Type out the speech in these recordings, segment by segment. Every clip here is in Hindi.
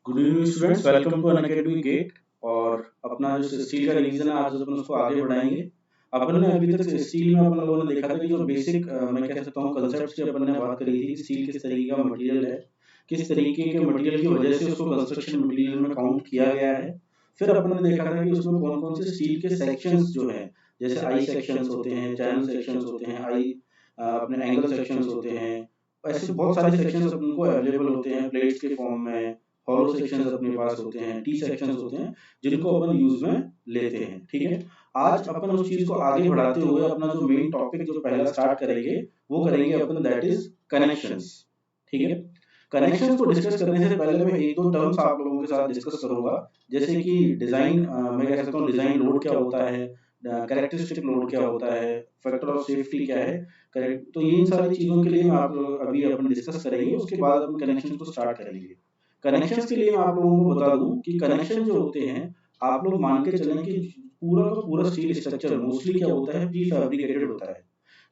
Good evening students, welcome to Unacademy GATE. और अपना जो स्टील का रिवीजन है आज अपन उसको आगे बढ़ाएंगे। अपन ने अभी तक स्टील में अपन लोगों ने देखा था कि जो बेसिक मैं कह सकता हूँ कंसेप्ट की अपन ने बात करी थी कि स्टील किस तरीके का मटेरियल है, किस तरीके के मटेरियल की वजह से उसको कंस्ट्रक्शन मटेरियल में काउंट किया गया है। फिर अपन ने देखा था कि उसमें कौन कौन से स्टील के सेक्शंस जो हैं, जैसे आई सेक्शंस होते हैं, चैनल सेक्शंस होते हैं, आई अपने एंगल सेक्शंस होते हैं। ऐसे बहुत सारे सेक्शंस अपन को अवेलेबल होते हैं प्लेट्स के फॉर्म में। हॉलो सेक्शंस अपने पास होते हैं, टी सेक्शंस होते हैं, जिनको अपन यूज में लेते हैं। ठीक है, आज अपन उस चीज को आगे बढ़ाते हुए अपना जो मेन टॉपिक जो पहला स्टार्ट करेंगे वो करेंगे अपन, दैट इज कनेक्शंस। ठीक है, कनेक्शंस को डिस्कस करने से पहले मैं एक दो टर्म्स आप लोगों के साथ डिस्कस करूंगा, जैसे कि डिजाइन, मैं कह सकता हूँ डिजाइन लोड क्या होता है, कैरेक्टरिस्टिक लोड क्या होता है, फैक्टर ऑफ सेफ्टी क्या है। करेक्ट, तो इन सारी चीजों के लिए मैं आप लोग अभी अपन डिस्कस करेंगे, उसके बाद अपन कनेक्शन को स्टार्ट करेंगे। कनेक्शंस के लिए मैं आप लोगों को बता दूं कि कनेक्शन जो होते हैं, आप लोग मान के चलें कि पूरा का पूरा स्टील स्ट्रक्चर मोस्टली क्या होता है, प्री फैब्रिकेटेड होता है।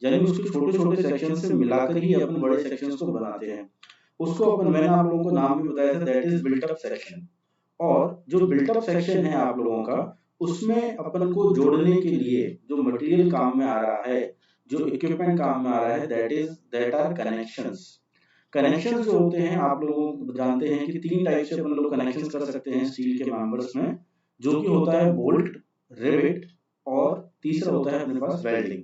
यानी उसके छोटे छोटे सेक्शन से मिलाकर ही अपन बड़े सेक्शंस को बनाते हैं। उसको अपन, मैंने आप लोगों को नाम भी बताया था, that is built up section. और जो बिल्ट अप सेक्शन है आप लोगों का, उसमें अपन को जोड़ने के लिए जो मटेरियल काम में आ रहा है, जो इक्विपमेंट काम में आ रहा है, दैट आर कनेक्शंस। कनेक्शंस जो होते हैं, आप लोग जानते हैं कि तीन टाइप से अपन लोग कनेक्शंस कर सकते हैं स्टील के मेंबर्स में, जो कि होता है बोल्ट, रिवेट, और तीसरा होता है अपने पास वेल्डिंग।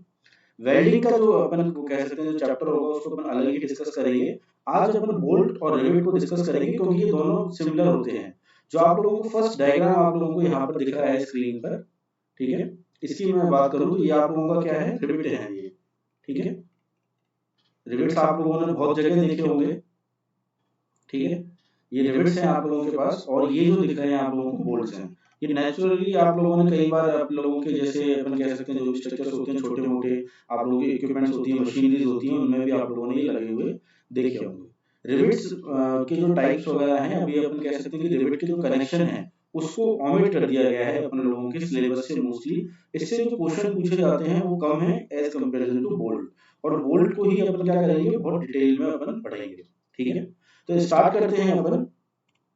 वेल्डिंग का जो अपन को कह सकते हैं जो चैप्टर होगा उसको अपन अलग ही डिस्कस करेंगे। आज अपन बोल्ट और रिवेट को डिस्कस करेंगे क्योंकि ये दोनों सिमिलर होते हैं। जो आप लोगों को फर्स्ट डायग्राम आप लोगों को यहाँ पर दिख रहा है स्क्रीन पर, ठीक है, इसकी मैं बात करूँ तो ये आप लोगों का क्या है, रिवेट है ये। ठीक है, रिवेट्स आप लोगों ने बहुत जगह देखे होंगे। ठीक है, ये रिवेट्स हैं आप लोगों के पास, और ये जो दिख रहे हैं आप लोगों को बोल्ट्स हैं। ये नेचुरली आप लोगों ने कई बार आप लोगों के, जैसे अपन कह सकते हैं जो भी स्ट्रक्चर्स होते हैं छोटे मोटे, आप लोगों के इक्विपमेंट्स होती हैं, मशीनरीज होती हैं, उनमें भी आप लोगों ने ये लगे हुए देखे होंगे। रिवेट्स के जो टाइप्स वगैरह हैं, अभी अपन कह सकते हैं कि रिवेट के जो कनेक्शन है उसको ऑमिट कर दिया गया है अपने लोगों के सिलेबस से मोस्टली। इससे जो क्वेश्चन पूछे जाते हैं वो कम है एज कंपेरिजन टू बोल्ट। और बोल्ट को ही अपन क्या करेंगे, बहुत डिटेल में अपन पढ़ेंगे। ठीक है, तो स्टार्ट करते हैं अपन।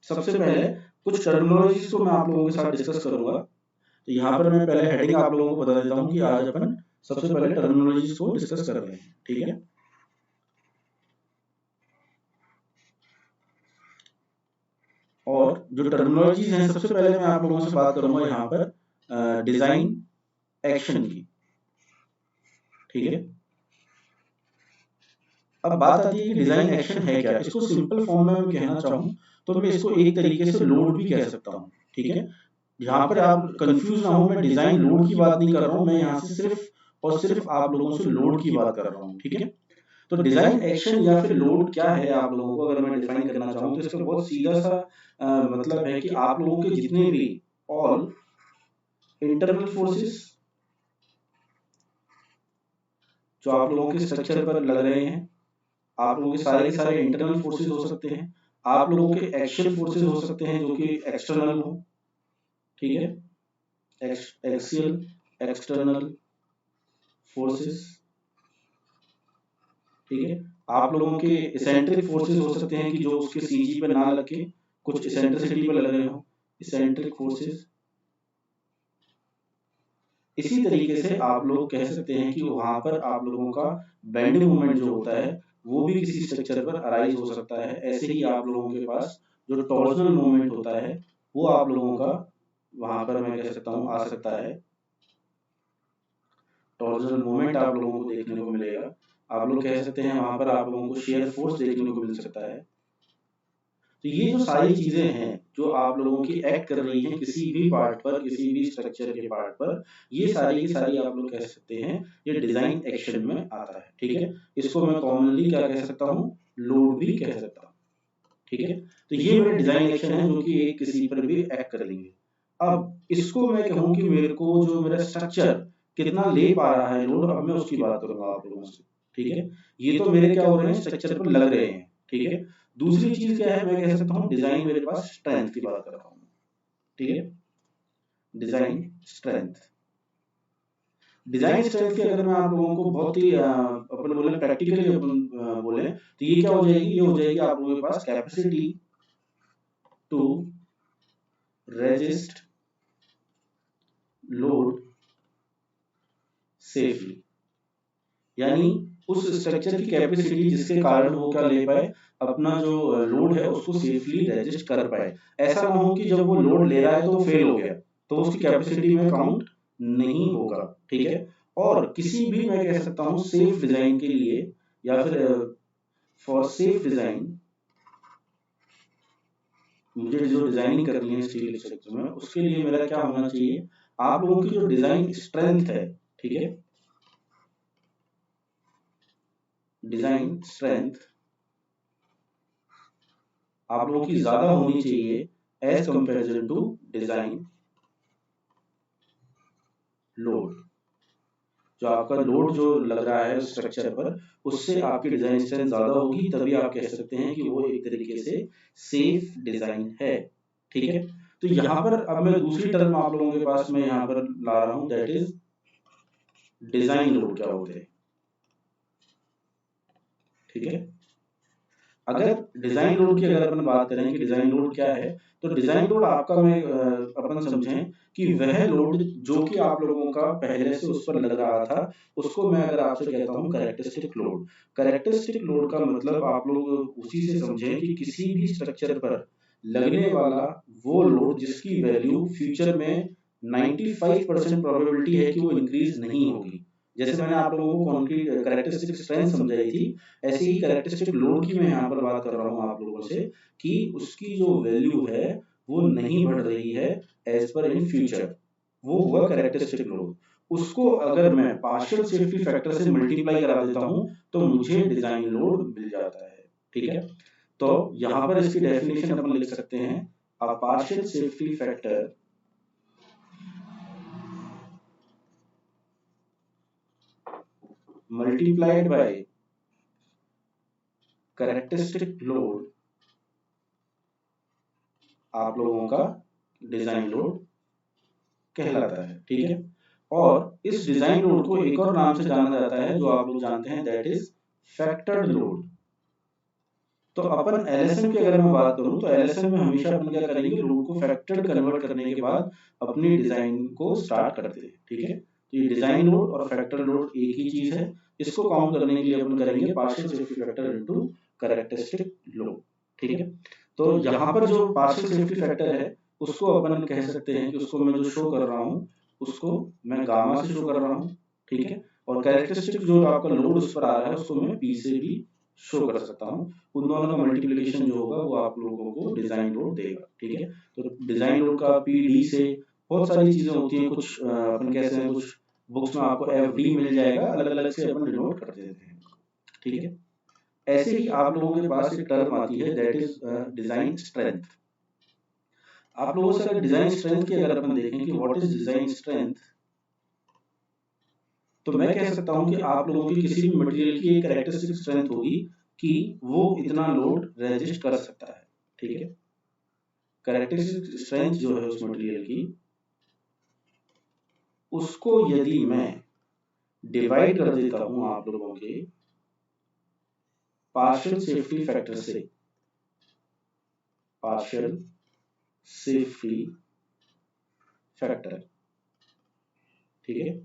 सबसे पहले कुछ टर्मिनोलॉजीज को मैं आप लोगों के साथ डिस्कस करूंगा। तो यहाँ पर मैं पहले हेडिंग आप लोगों को बता देता हूँ कि आज अपन सबसे पहले टर्मिनोलॉजीज को डिस्कस कर रहे हैं। ठीक है, और जो टर्मिनोलॉजीज हैं, सबसे पहले मैं आप लोगों से बात करूंगा यहाँ पर डिजाइन एक्शन की। ठीक है, अब बात आती है कि डिजाइन एक्शन है क्या। इसको सिंपल फॉर्म में मैं कहना चाहूँ तो मैं इसको एक तरीके से लोड भी कह सकता हूँ। ठीक है, यहाँ पर आप कंफ्यूज ना हो, मैं डिजाइन लोड की बात नहीं कर रहा हूँ, मैं यहाँ से सिर्फ और सिर्फ आप लोगों से लोड की बात कर रहा हूँ। ठीक है, तो डिजाइन एक्शन या फिर लोड क्या है आप लोगों को अगर मैं डिफाइन करना चाहूँ तो इसका बहुत सीधा सा मतलब है कि आप लोगों के जितने भी ऑल इंटरनल फोर्सेस जो आप लोगों के स्ट्रक्चर पर लग रहे हैं, आप लोगों के सारे इंटरनल फोर्सेस हो सकते हैं, आप लोगों के एक्शियल फोर्सेस हो सकते हैं जो कि एक्सटर्नल हो। ठीक है, एक्सियल एक्सटर्नल फोर्सेस। ठीक है, आप लोगों के इसेंट्रिक फोर्सेस हो सकते हैं कि जो उसके सीजी पे ना लग के कुछ इसेंट्रिसिटी पे लग रहे हो, इसेंट्रिक फोर्सेस। इसी तरीके से आप लोग कह सकते हैं कि वहां पर आप लोगों का बेंडिंग मोमेंट जो होता है वो भी किसी स्ट्रक्चर पर अराइज हो सकता है। ऐसे ही आप लोगों के पास जो टॉर्जनल मोमेंट होता है वो आप लोगों का वहां पर मैं कह सकता हूँ आ सकता है। टॉर्जनल मोमेंट आप लोगों को देखने को मिलेगा। आप लोग कह सकते हैं वहां पर आप लोगों को शेयर फोर्स देखने को मिल सकता है। तो ये जो सारी चीजें हैं जो आप लोगों की एक्ट कर रही हैं किसी भी पार्ट पर, किसी भी स्ट्रक्चर के पार्ट पर, ये सारी की सारी आप लोग कह सकते हैं ये डिजाइन एक्शन में आता है। ठीक है, इसको मैं कॉमनली क्या कह सकता हूँ, लोड भी कह सकता हूँ। ठीक है, तो ये मेरे डिजाइन एक्शन है जो कि एक किसी पर भी एक्ट कर लेंगे। अब इसको मैं कहूँ कि मेरे को जो मेरा स्ट्रक्चर कितना ले पा रहा है लोड, अब मैं उसकी बात करूंगा आप लोगों से। ठीक है, ये तो मेरे क्या हो रहे हैं, स्ट्रक्चर पर लग रहे हैं। ठीक है, दूसरी चीज क्या है, मैं कह सकता हूँ डिजाइन मेरे पास स्ट्रेंथ की बात कर रहा हूँ। ठीक है, डिजाइन स्ट्रेंथ। डिजाइन स्ट्रेंथ की अगर मैं आप लोगों को बहुत ही अपन बोले प्रैक्टिकली अपन बोले तो ये क्या हो जाएगी, ये हो जाएगी आप लोगों के पास capacity to resist load safely, यानी उस स्ट्रक्चर की कैपेसिटी जिसके कारण वो क्या ले पाए, अपना जो लोड है उसको सेफली रेजिस्ट कर पाए। ऐसा ना हो कि जब वो लोड ले रहा है तो वो फेल हो गया, तो उसकी कैपेसिटी में काउंट नहीं होगा। ठीक है। और किसी भी मैं कह सकता हूं सेफ डिजाइन के लिए या फिर फॉर सेफ डिजाइन, मुझे जो डिजाइनिंग करनी है स्टील स्ट्रक्चर में, उसके लिए मेरा क्या होना चाहिए, आप लोगों की जो डिजाइन स्ट्रेंथ है, ठीक है, डिजाइन स्ट्रेंथ आप लोगों की ज्यादा होनी चाहिए as comparison to design load. जो आपका लोड जो लग रहा है स्ट्रक्चर पर, उससे आपकी डिजाइन स्ट्रेंथ ज्यादा होगी, तभी आप कह सकते हैं कि वो एक तरीके से सेफ डिजाइन है। ठीक है। तो यहाँ पर अब मैं दूसरी टर्म आप लोगों के पास मैं यहाँ पर ला रहा हूं, दैट इज डिजाइन लोड क्या होते हैं। ठीक है। अगर डिजाइन लोड की अगर अपन बात करें कि डिजाइन लोड क्या है, तो डिजाइन लोड आपका मैं अपन समझें कि वह लोड जो कि आप लोगों का पहले से उस पर लग रहा था, उसको मैं अगर आपसे कहता हूं कैरेक्टरिस्टिक लोड। कैरेक्टरिस्टिक लोड का मतलब आप लोग उसी से समझें कि किसी भी स्ट्रक्चर पर लगने वाला वो लोड जिसकी वैल्यू फ्यूचर में 95% प्रोबेबिलिटी है कि वो इंक्रीज नहीं होगी। जैसे मैंने आप लोगों को कॉन्क्रीट कैरेक्टरिस्टिक स्ट्रेंथ समझाई थी, ऐसे ही कैरेक्टरिस्टिक लोड की मैं यहाँ पर बात कर रहा हूँ आप लोगों से कि उसकी जो वैल्यू है वो नहीं बढ़ रही है एज पर इन फ्यूचर, वो हुआ कैरेक्टरिस्टिक लोड। उसको अगर मैं पार्शियल सेफ्टी फैक्टर से मल्टीप्लाई करा देता हूँ तो मुझे डिजाइन लोड मिल जाता है। ठीक है। तो यहाँ पर इसकी डेफिनेशन अपन लिख सकते हैं, a partial safety factor multiplied by characteristic load आप लोगों का डिजाइन लोड कहलाता है। ठीक है। और इस डिजाइन लोड को एक और नाम से जाना जाता है जो आप लोग जानते हैं, दैट इज फैक्टर्ड लोड। तो अपन एलएसएम की अगर मैं बात करूं तो एलएसएम में हमेशा अपन क्या करेंगे, लोड को फैक्टर्ड कन्वर्ट करने के बाद अपनी डिजाइन को स्टार्ट करते हैं। ठीक है। तो ये डिजाइन लोड और फैक्टर लोड एक ही चीज है। इसको काउंट करने के लिए अपन करेंगे partial safety factor into characteristic load. ठीक है। तो यहाँ पर जो पार्शियल सेफ्टी फैक्टर है उसको अपन कह सकते हैं कि उसको मैं जो शो कर रहा हूँ उसको मैं गामा से शो कर रहा हूँ। ठीक है। और कैरेक्टरिस्टिक जो आपका लोड उस पर आ रहा है उसको मैं पी से भी शो कर सकता हूँ। उन दोनों का मल्टीप्लिकेशन जो होगा वो आप लोगों को डिजाइन लोड देगा। ठीक है। तो डिजाइन लोड का पी डी से बहुत सारी चीजें होती हैं, कुछ अपन कहते हैं कुछ बुक्स में आपको एफ डी मिल जाएगा, अलग अलग से अपन डिनोट कर देते हैं। ठीक है। ऐसे ही आप लोगों के पास एक टर्म आती है दैट इज डिजाइन स्ट्रेंथ। आप लोगों से अगर डिजाइन स्ट्रेंथ की अगर अपन देखें कि व्हाट इज डिजाइन स्ट्रेंथ, तो मैं कह सकता हूं कि आप लोगों की किसी भी मटेरियल की एक कैरेक्टरिस्टिक स्ट्रेंथ होगी कि वो इतना लोड रेजिस्ट कर सकता है। ठीक है। कैरेक्टरिस्टिक स्ट्रेंथ जो है उस मटेरियल की, उसको यदि मैं डिवाइड कर देता हूं आप लोगों के पार्शियल सेफ्टी फैक्टर से, पार्शियल सेफ्टी फैक्टर। ठीक है।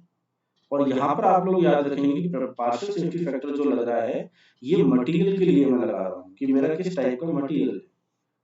और यहाँ पर आप लोग याद रखेंगे कि पार्शियल सेफ्टी फैक्टर जो लग रहा है ये मटेरियल के लिए मैं लगा रहा हूँ कि मेरा किस टाइप का मटेरियल है।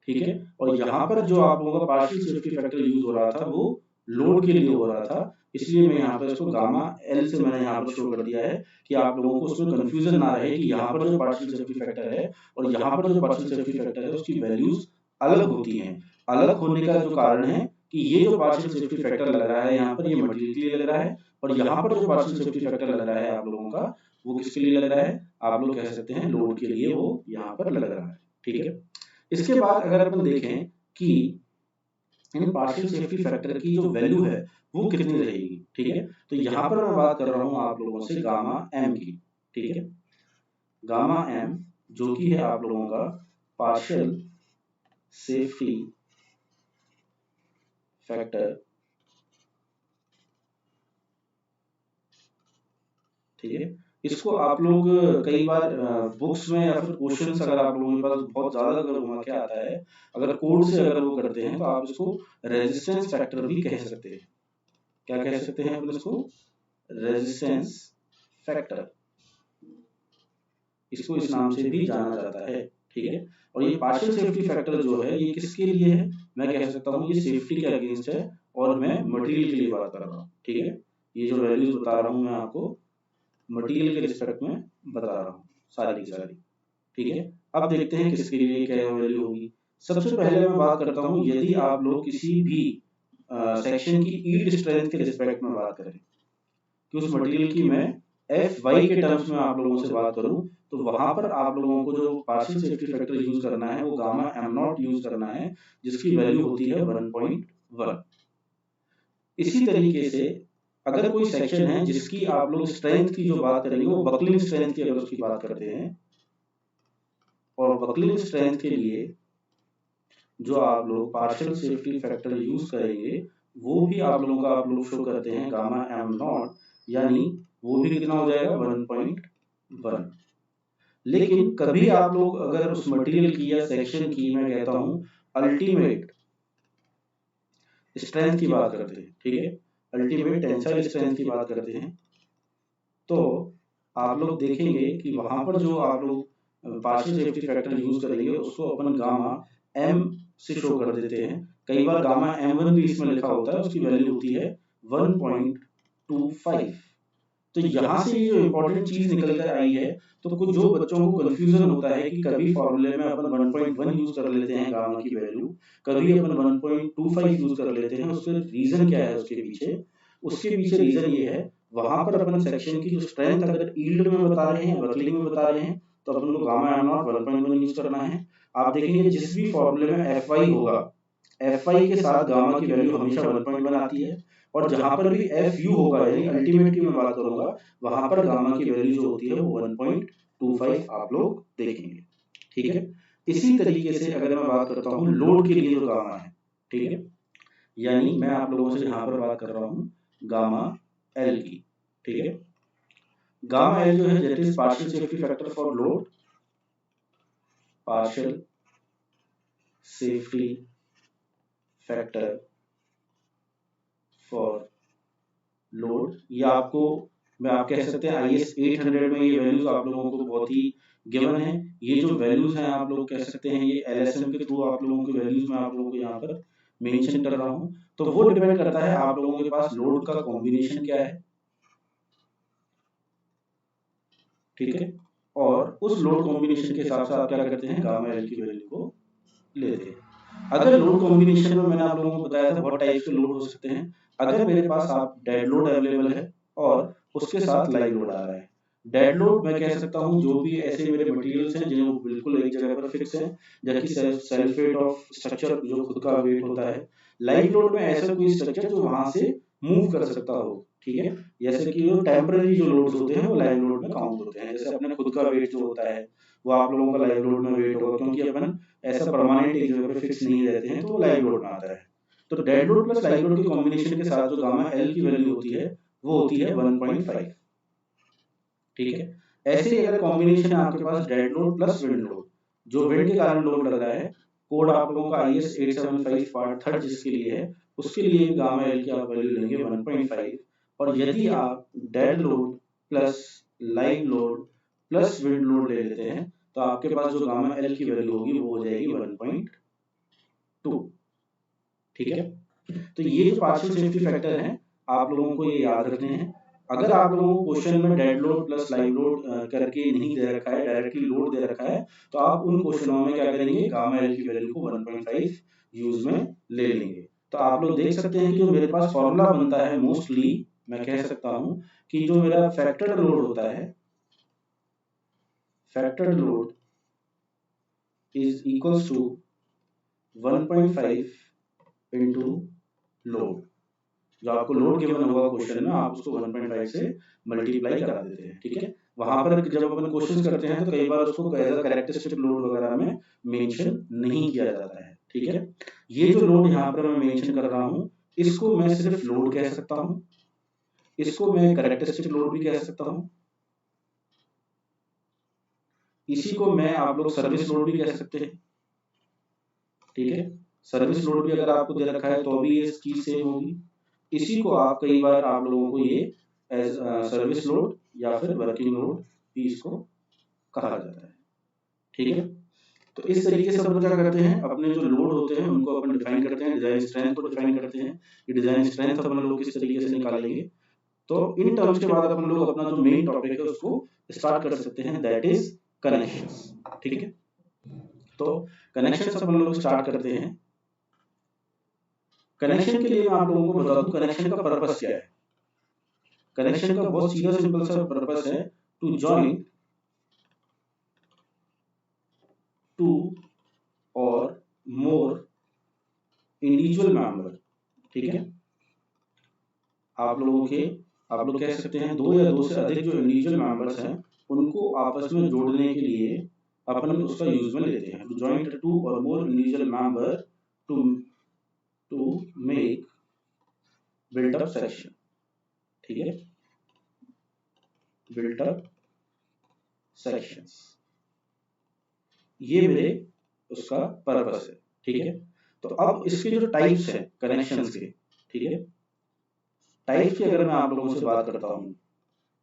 ठीक है। और यहाँ पर जो आप लोगों का पार्शियल सेफ्टी फैक्टर यूज हो रहा था वो लोड के लिए हो रहा था, इसलिए मैं यहाँ पर इसको गामा एल से मैंने यहाँ पर शो कर दिया है कि आप लोगों को उसमें कंफ्यूजन ना रहे कि यहाँ पर जो पार्शियल सेफ्टी फैक्टर है और यहाँ पर जो पार्शियल सेफ्टी फैक्टर है उसकी वैल्यूज अलग होती हैं। अलग होने का जो कारण है कि ये जो पार्शियल सेफ्टी फैक्टर लग रहा है यहाँ पर ये मटेरियल के लिए लग रहा है, और यहाँ पर जो पार्शियल सेफ्टी फैक्टर लग रहा है आप लोगों का वो किसके लिए लग रहा है, आप लोग कह सकते हैं लोड के लिए वो यहाँ पर लग रहा है। ठीक है। इसके बाद अगर अपन देखें कि इन पार्शियल सेफ्टी फैक्टर की जो वैल्यू है वो कितनी रहेगी। ठीक है। तो यहाँ पर मैं बात कर रहा हूँ आप लोगों से गामा एम की। ठीक है। गामा एम जो कि है आप लोगों का पार्शियल सेफ्टी फैक्टर। ठीक है। इसको आप लोग कई बार बुक्स में या फिर क्वेश्चंस अगर आप लोगों के पास बहुत ज्यादा अगर घुमा के आता है, अगर कोड से अगर वो करते हैं, तो आप इसको रेजिस्टेंस फैक्टर भी कह सकते हैं। क्या कह सकते हैं अपन इसको? रेजिस्टेंस फैक्टर, इसको इस नाम से भी जाना जाता है। ठीक है। और ये पार्शियल सेफ्टी फैक्टर जो है ये किसके लिए है? मैं कह सकता हूँ ये सेफ्टी के अगेंस्ट है, और मैं मटेरियल के लिए बात कर रहा हूँ। ठीक है। ये जो वैल्यूज बता रहा हूँ मैं आपको मटेरियल के रिस्पेक्ट में बता रहा हूँ सारी की सारी। ठीक है। अब देखते हैं किसके लिए क्या वैल्यू होगी। सबसे पहले मैं बात करता हूँ, यदि आप लोग किसी भी सेक्शन की यील्ड स्ट्रेंथ के रिस्पेक्ट में बात करें कि उस मटेरियल की मैं एफ वाई के टर्म्स में आप लोगों से बात करूं, तो वहां पर आप लोगों को जो पार्शियल सेफ्टी फैक्टर यूज करना है वो गामा एम नॉट यूज करना है, जिसकी वैल्यू होती है 1.1। इसी तरीके से अगर कोई सेक्शन है जिसकी आप लोग स्ट्रेंथ की जो बात करेंगे वो बकलिंग स्ट्रेंथ की अगर उसकी बात करते हैं, और बकलिंग स्ट्रेंथ के लिए जो आप लोग पार्शियल सेफ्टी फैक्टर यूज करेंगे वो भी आप लोगों का आप लोग शो करते हैं गामा एम नॉट, यानी वो भी कितना हो जाएगा 1.1। लेकिन कभी आप लोग अगर उस मटेरियल की या सेक्शन की मैं कहता हूं अल्टीमेट स्ट्रेंथ की बात करते हैं, ठीक है, अल्टीमेट टेंसाइल स्ट्रेंथ की बात करते हैं, तो आप लोग देखेंगे कि वहां पर जो आप लोग पार्शियल सेफ्टी फैक्टर यूज करेंगे उसको अपन गामा एम से शो कर देते हैं। कई बार गामा M1 भी इसमें लिखा होता है, उसकी वैल्यू होती है 1.25। तो यहाँ से ये जो इम्पोर्टेंट चीज निकल कर आई है, तो कुछ जो बच्चों को कंफ्यूजन होता है कि कभी फॉर्मूले में अपन 1.1 यूज कर लेते हैं गामा की वैल्यू, कभी अपन 1.25 यूज कर लेते हैं, उसके रीजन क्या है उसके पीछे रीजन ये है, वहां पर अपन सेक्शन की जो स्ट्रेंथ अगर यील्ड में बता रहे हैं, बकलिंग में बता रहे हैं, तो अपन को गामा एम नॉट 1.1 यूज करना है। आप देखेंगे जिस भी फॉर्मूले में एफ वाई होगा, एफ वाई के साथ गामा की वैल्यू हमेशा 1.1 आती है, और जहां पर भी एफ यू होगा यानी अल्टीमेट की मैं बात करूंगा, वहां पर गामा की वैल्यू जो होती है वो 1.25 आप लोग देखेंगे। ठीक है। इसी तरीके से अगर मैं बात करता हूँ लोड के लिए जो गामा है, ठीक है, यानी मैं आप लोगों से यहाँ पर बात कर रहा हूँ गामा एल की। ठीक है। गामा एल जो है that is partial safety factor for load, partial safety factor for load. या आपको मैं आप कह सकते हैं IS 800 में ये वैल्यूज आप लोगों को बहुत ही गिवन है। ये जो वैल्यूज हैं आप लोग कह सकते हैं ये LSM के थ्रू आप लोगों की वैल्यूज मैं आप लोगों को यहाँ पर मेंशन कर रहा हूँ। तो वो डिपेंड करता है आप लोगों के पास लोड का कॉम्बिनेशन क्या है, ठीक है, और उस लोड कॉम्बिनेशन के हिसाब से आप क्या करते हैं गामा एल की वैल्यू को लेते हैं। अगर लोड कॉम्बिनेशन में मैंने आप लोगों को बताया था बहुत टाइप के लोड हो सकते हैं। अगर मेरे पास आप डेड लोड अवेलेबल है और उसके साथ लाइव लोड आ रहा है, डेड लोड मैं कह सकता हूं जो भी ऐसे मेरे मटेरियल्स हैं जिन्हें बिल्कुल एक जगह पर फिक्स है, जबकि सेल्फ वेट ऑफ स्ट्रक्चर जो खुद का वेट होता है। लाइव लोड में ऐसा कोई स्ट्रक्चर जो वहां से मूव कर सकता हो, ठीक है, जैसे कि जो टेम्पररी जो लोड्स होते हैं वो लाइव लोड में काउंट होते हैं। जैसे अपने खुद का वेट जो होता है वो आप लोगों का लाइव लोड में वेट होगा, क्योंकि अपन ऐसा परमानेंट एक जगह पे फिक्स नहीं रहते हैं, तो वो लाइव लोड में आता है। तो dead load plus live load के कॉम्बिनेशन के साथ जो गामा एल की वैल्यू होती है वो होती है 1.5। ठीक है। ऐसे ही अगर कॉम्बिनेशन है आपके पास dead load plus wind load, जो विंड के कारण लोड लग रहा है, कोड आप लोगों का IS 875 पार्ट 3 जिसके लिए है, उसके लिए गामा एल की आप वैल्यू लेंगे 1.5। और यदि आप dead load plus live load plus wind load ले लेते हैं, तो आपके पास जो गामा एल की वैल्यू होगी वो हो जाएगी 1.2। ठीक है। तो ये जो पार्शियल सेफ्टी फैक्टर हैं आप लोगों को ये याद रखने हैं। अगर आप लोगों को क्वेश्चन में dead load plus live load करके नहीं दे रखा है, डायरेक्टली लोड दे रखा है, तो आप उन क्वेश्चनों में क्या करेंगे गामा एल की वैल्यू को 1.5 यूज में ले लेंगे। तो आप लोग देख सकते हैं कि जो मेरे पास फॉर्मूला बनता है मोस्टली मैं कह सकता हूं कि जो मेरा फैक्टर्ड लोड होता है, factored load is equals to 1.5 into load. जो आपको लोड गिवन होगा क्वेश्चन में आप उसको 1.5 से मल्टीप्लाई करा देते हैं। ठीक है। वहां पर जब अपन क्वेश्चन करते हैं तो कई बार उसको एज अ कैरेक्टरिस्टिक लोड वगैरह में मेंशन नहीं किया जाता है। ठीक है। ये जो लोड यहाँ पर मैं मेंशन कर रहा हूँ इसको मैं सिर्फ लोड कह सकता हूँ, इसको मैं कैरेक्टरिस्टिक लोड भी कह सकता हूँ, इसी को मैं आप लोग सर्विस लोड भी कह सकते हैं, ठीक है। सर्विस लोड भी अगर आपको दे रखा है तो भी ये चीज सेम होगी। इसी को आप कई बार आप लोगों को ये एज सर्विस लोड या फिर वर्किंग लोड भी इसको कहा जाता है, ठीक है। तो इस तरीके से अपन क्या करते हैं, अपने जो लोड होते हैं उनको अपन डिफाइन करते हैं, डिजाइन स्ट्रेंथ को डिफाइन करते हैं कि डिजाइन स्ट्रेंथ अपन लोग किस तरीके से निकालेंगे। तो इन टर्म्स के बाद अपन लोग अपना जो मेन टॉपिक है उसको स्टार्ट कर सकते हैं, दैट इज कनेक्शंस, ठीक है। तो कनेक्शंस अपन लोग स्टार्ट करते हैं। कनेक्शन के लिए मैं आप लोगों को बता दूं कनेक्शन का पर्पस क्या है। कनेक्शन का बहुत सीधा सिंपल सा पर्पस है, टू जॉइन टू और मोर इंडिविजुअल मेंबर, ठीक है। आप लोग कह सकते हैं दो या दो से अधिक जो इंडिविजुअल मेंबर्स हैं उनको आपस में जोड़ने के लिए अपन उसका यूज में लेते हैं, टू जॉइन टू और more individual member to make built up section, ठीक है, बिल्ट अप सेक्शंस, ये मेरे उसका पर्पस है, ठीक है। तो अब इसके जो टाइप्स है कनेक्शंस के, ठीक है, टाइप्स की अगर मैं आप लोगों से बात करता हूं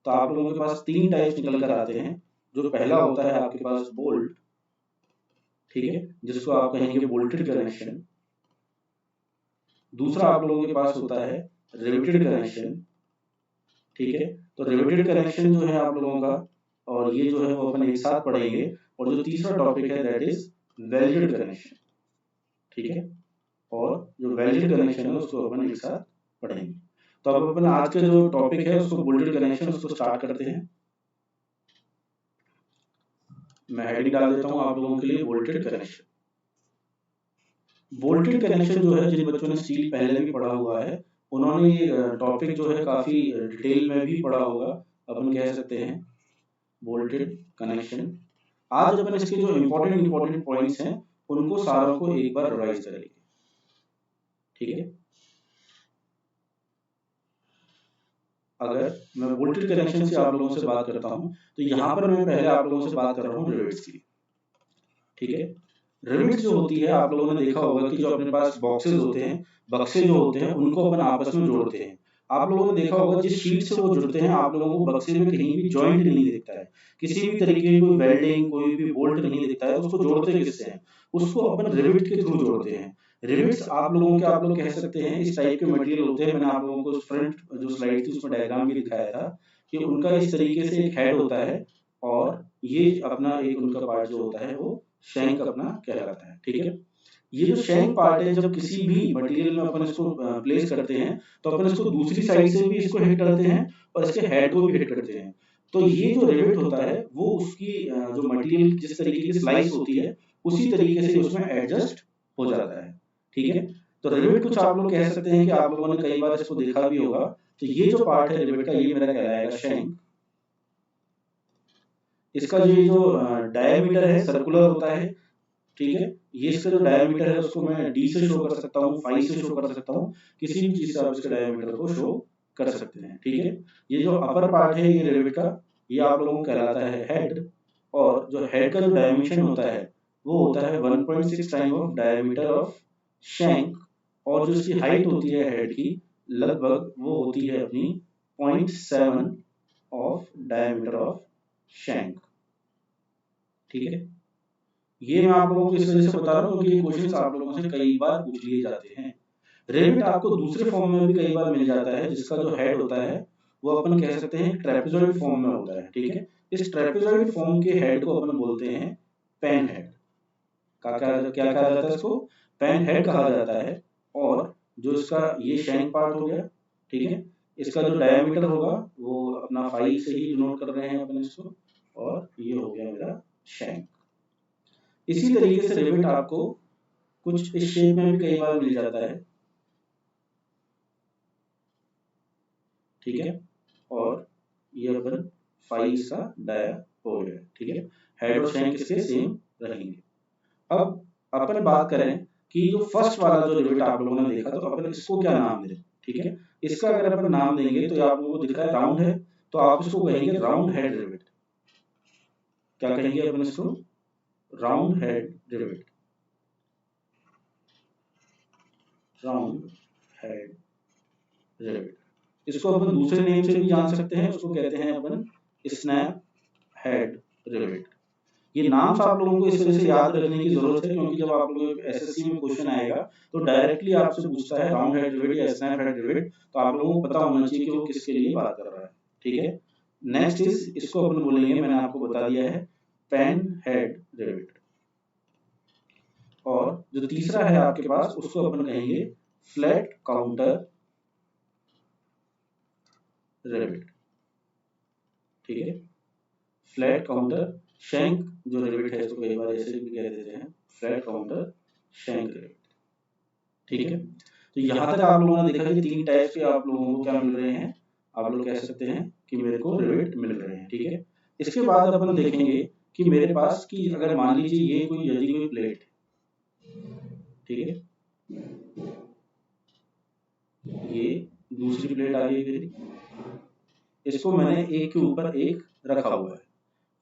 तो आप लोगों के पास तीन टाइप्स निकल कर आते हैं। जो पहला होता है आपके पास बोल्ट, ठीक है, जिसको आप कहेंगे बोल्टेड कनेक्शन। दूसरा आप लोगों के पास होता है रिवेटेड कनेक्शन, ठीक है। तो रिवेटेड कनेक्शन जो है आप लोगों का, और ये जो है वो अपन एक साथ पढ़ेंगे। और जो तीसरा टॉपिक है दैट इज वेल्डेड कनेक्शन, ठीक है। और जो वेल्डेड कनेक्शन है उसको अपन एक साथ पढ़ेंगे। तो अब अपन आज का जो टॉपिक है उसको बोल्टेड कनेक्शन उसको स्टार्ट करते हैं। मैं हेडिंग डाल देता हूं आप लोगों के लिए, बोल्टेड कनेक्शन। बोल्टेड कनेक्शन जो है, जिन बच्चों ने स्टील पहले भी पढ़ा हुआ है उन्होंने ये टॉपिक जो है काफी डिटेल में भी पढ़ा होगा, अपन कह सकते हैं बोल्टेड कनेक्शन। आज अपन इसके जो इंपॉर्टेंट पॉइंट्स हैं उनको सारों को एक बार रिवाइज करेंगे, ठीक है। अगर मैं बोल्टेड कनेक्शन से आप लोगों से बात करता हूं तो यहां पर मैं पहले आप लोगों से बात कर रहा हूं रिवेट्स की, ठीक है। रिवेट्स जो होती है आप लोगों ने देखा होगा कि जो अपने पास बॉक्सेस होते हैं, बक्से जो होते हैं उनको अपन आपस में जोड़ते हैं। आप लोगों ने देखा होगा जिस शीट से वो जुड़ते हैं आप लोगों को बक्से में कहीं भी जॉइंट नहीं दिखता है, किसी भी तरीके की कोई वेल्डिंग कोई भी बोल्ट नहीं दिखता है। उसको जोड़ते किससे हैं, उसको अपन रिवेट के थ्रू जोड़ते हैं। रिवेट्स आप लोगों के आप लोग कह सकते हैं इस टाइप के मटेरियल होते हैं। मैंने आप लोगों को फ्रंट जो स्लाइड थी उसमें डायग्राम भी दिखाया था कि उनका इस तरीके से एक हेड होता है और ये अपना एक उनका पार्ट जो होता है वो शैंक अपना कहलाता है, ठीक है। ये जो शैंक पार्ट है जब किसी भी मटेरियल में अपन इसको प्लेस करते हैं तो अपन इसको दूसरी साइड से भी इसको हिट करते हैं और इसके हेड को भी हिट करते हैं। तो ये जो रिवेट होता है वो उसकी जो मटेरियल जिस तरीके की स्लाइस होती है उसी तरीके से उसमें एडजस्ट हो जाता है, ठीक है। तो रिवेट कुछ आप लोग कह सकते हैं कि आप लोगों ने कई बार इसको देखा भी होगा। तो ये जो पार्ट है रिवेट का ये मेरा कहलाएगा शैंक। इसका जो डायमीटर है सर्कुलर होता है, ठीक है। ये इसका जो डायमीटर है उसको मैं डी से शो कर सकता हूँ, 5 से शो कर सकता हूँ, किसी भी चीज से आप इसके डायमीटर को शो कर सकते हैं, ठीक है। ये जो अपर पार्ट है ये रिवेट का, ये आप लोगों को कहलाता है हेड। और जो हेड का जो डायमेंशन होता है वो होता है 1.6 time of diameter of shank. और जो इसकी हाइट होती है हेड की लगभग वो होती है अपनी 0.7 ऑफ डायमीटर ऑफ शैंक, ठीक है। ये मैं आप लोगों को इस वजह से बता रहा हूँ क्योंकि ये क्वेश्चंस आप लोगों से कई बार पूछ लिए जाते हैं। रिवेट आपको दूसरे फॉर्म में भी कई बार मिल जाता है जिसका जो हेड होता है वो अपन कह सकते हैं ट्रेपेजॉइड फॉर्म में होता है, ठीक है। इस ट्रेपेजॉइड फॉर्म के हेड को अपन बोलते हैं पेन हेड। क्या कहा जाता है इसको, पेन हेड कहा जाता है। और जो इसका ये शैंक पार्ट हो गया, ठीक है, इसका जो डायमीटर होगा वो अपना 5 से ही डिनोट कर रहे हैं अपन इसको, और ये हो गया मेरा शैंक। इसी तरीके से रिवेट आपको कुछ इस शेप में भी कई बार मिल जाता है, ठीक है। और ये अपन 5 का डाया हो गया, ठीक है। हेड और शैंक इसके सेम रहेंगे। अब अपन बात करें कि जो फर्स्ट वाला जो रिवेट आप लोगों ने देखा तो अपन इसको क्या नाम दें, ठीक है। इसका अगर अपन नाम देंगे तो आप लोगों को दिख रहा है राउंड है, तो आप इसको कहेंगे राउंड हेड रिवेट, क्या कहेंगे अपन इसको, round head rivet, round head rivet. इसको अपन दूसरे नेम से भी जान सकते हैं, उसको कहते हैं अपन स्नैप हेड रिवेट। ये नाम आप लोगों को इस वजह से याद रखने की जरूरत है क्योंकि जब आप लोगों को एसएससी में क्वेश्चन आएगा तो डायरेक्टली आपसे पूछता है राउंड हेड रिवेट या स्नैप हेड रिवेट, तो आप लोगों को पता होना चाहिए कि वो किसके लिए बात कर रहा है। ठीक है, नेक्स्ट इज, इसको अपन बोलेंगे, मैंने आपको बता दिया है, पेन हेड रिवेट। और जो तीसरा है आपके पास उसको अपन कहेंगे फ्लैट काउंटर रिवेट। ठीक है, फ्लैट काउंटर शैंक जो रिवेट है, इसको कई बार ऐसे भी कह देते हैं, फ्लैट काउंटर शैंक रिवेट। ठीक है, तो यहाँ तक आप लोगों ने देखा कि 3 टाइप के आप लोगों को क्या मिल रहे हैं, आप लोग कह सकते हैं कि मेरे को रिवेट मिल रहे हैं। ठीक है, इसके बाद अपन देखेंगे कि मेरे पास की अगर मान लीजिए ये कोई यदि कोई प्लेट, ठीक है, ये दूसरी प्लेट आ गई मेरी, इसको मैंने एक के ऊपर एक रखा हुआ है,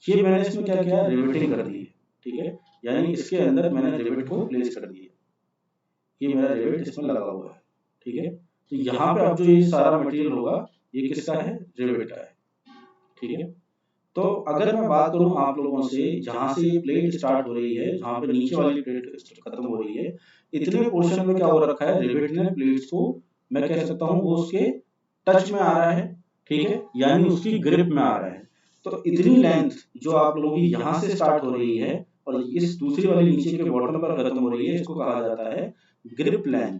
ये मैंने इसमें क्या किया, रिवेटिंग कर दी है। ठीक है, यानी इसके अंदर मैंने रिवेट को प्लेस कर दिया, ये मेरा रिवेट इसमें लगा हुआ है। ठीक है, तो यहाँ पे अब जो ये सारा मटेरियल होगा ये किसका है, रिवेट का है। ठीक है, तो अगर मैं बात करूं आप लोगों से, जहां से ये प्लेट स्टार्ट हो रही है, जहां पे नीचे वाली प्लेट खत्म हो रही है, इतने पोर्शन में क्या हो रखा है, रिवेट ने प्लेट्स को, मैं कह सकता हूं वो उसके टच में आ रहा है। ठीक है, यानी उसकी ग्रिप में आ रहा है। तो इतनी लेंथ जो आप लोगों की यहाँ से स्टार्ट हो रही है और इस दूसरी वाली नीचे के बॉटम पर खत्म हो रही है, इसको कहा जाता है ग्रिप लेंथ।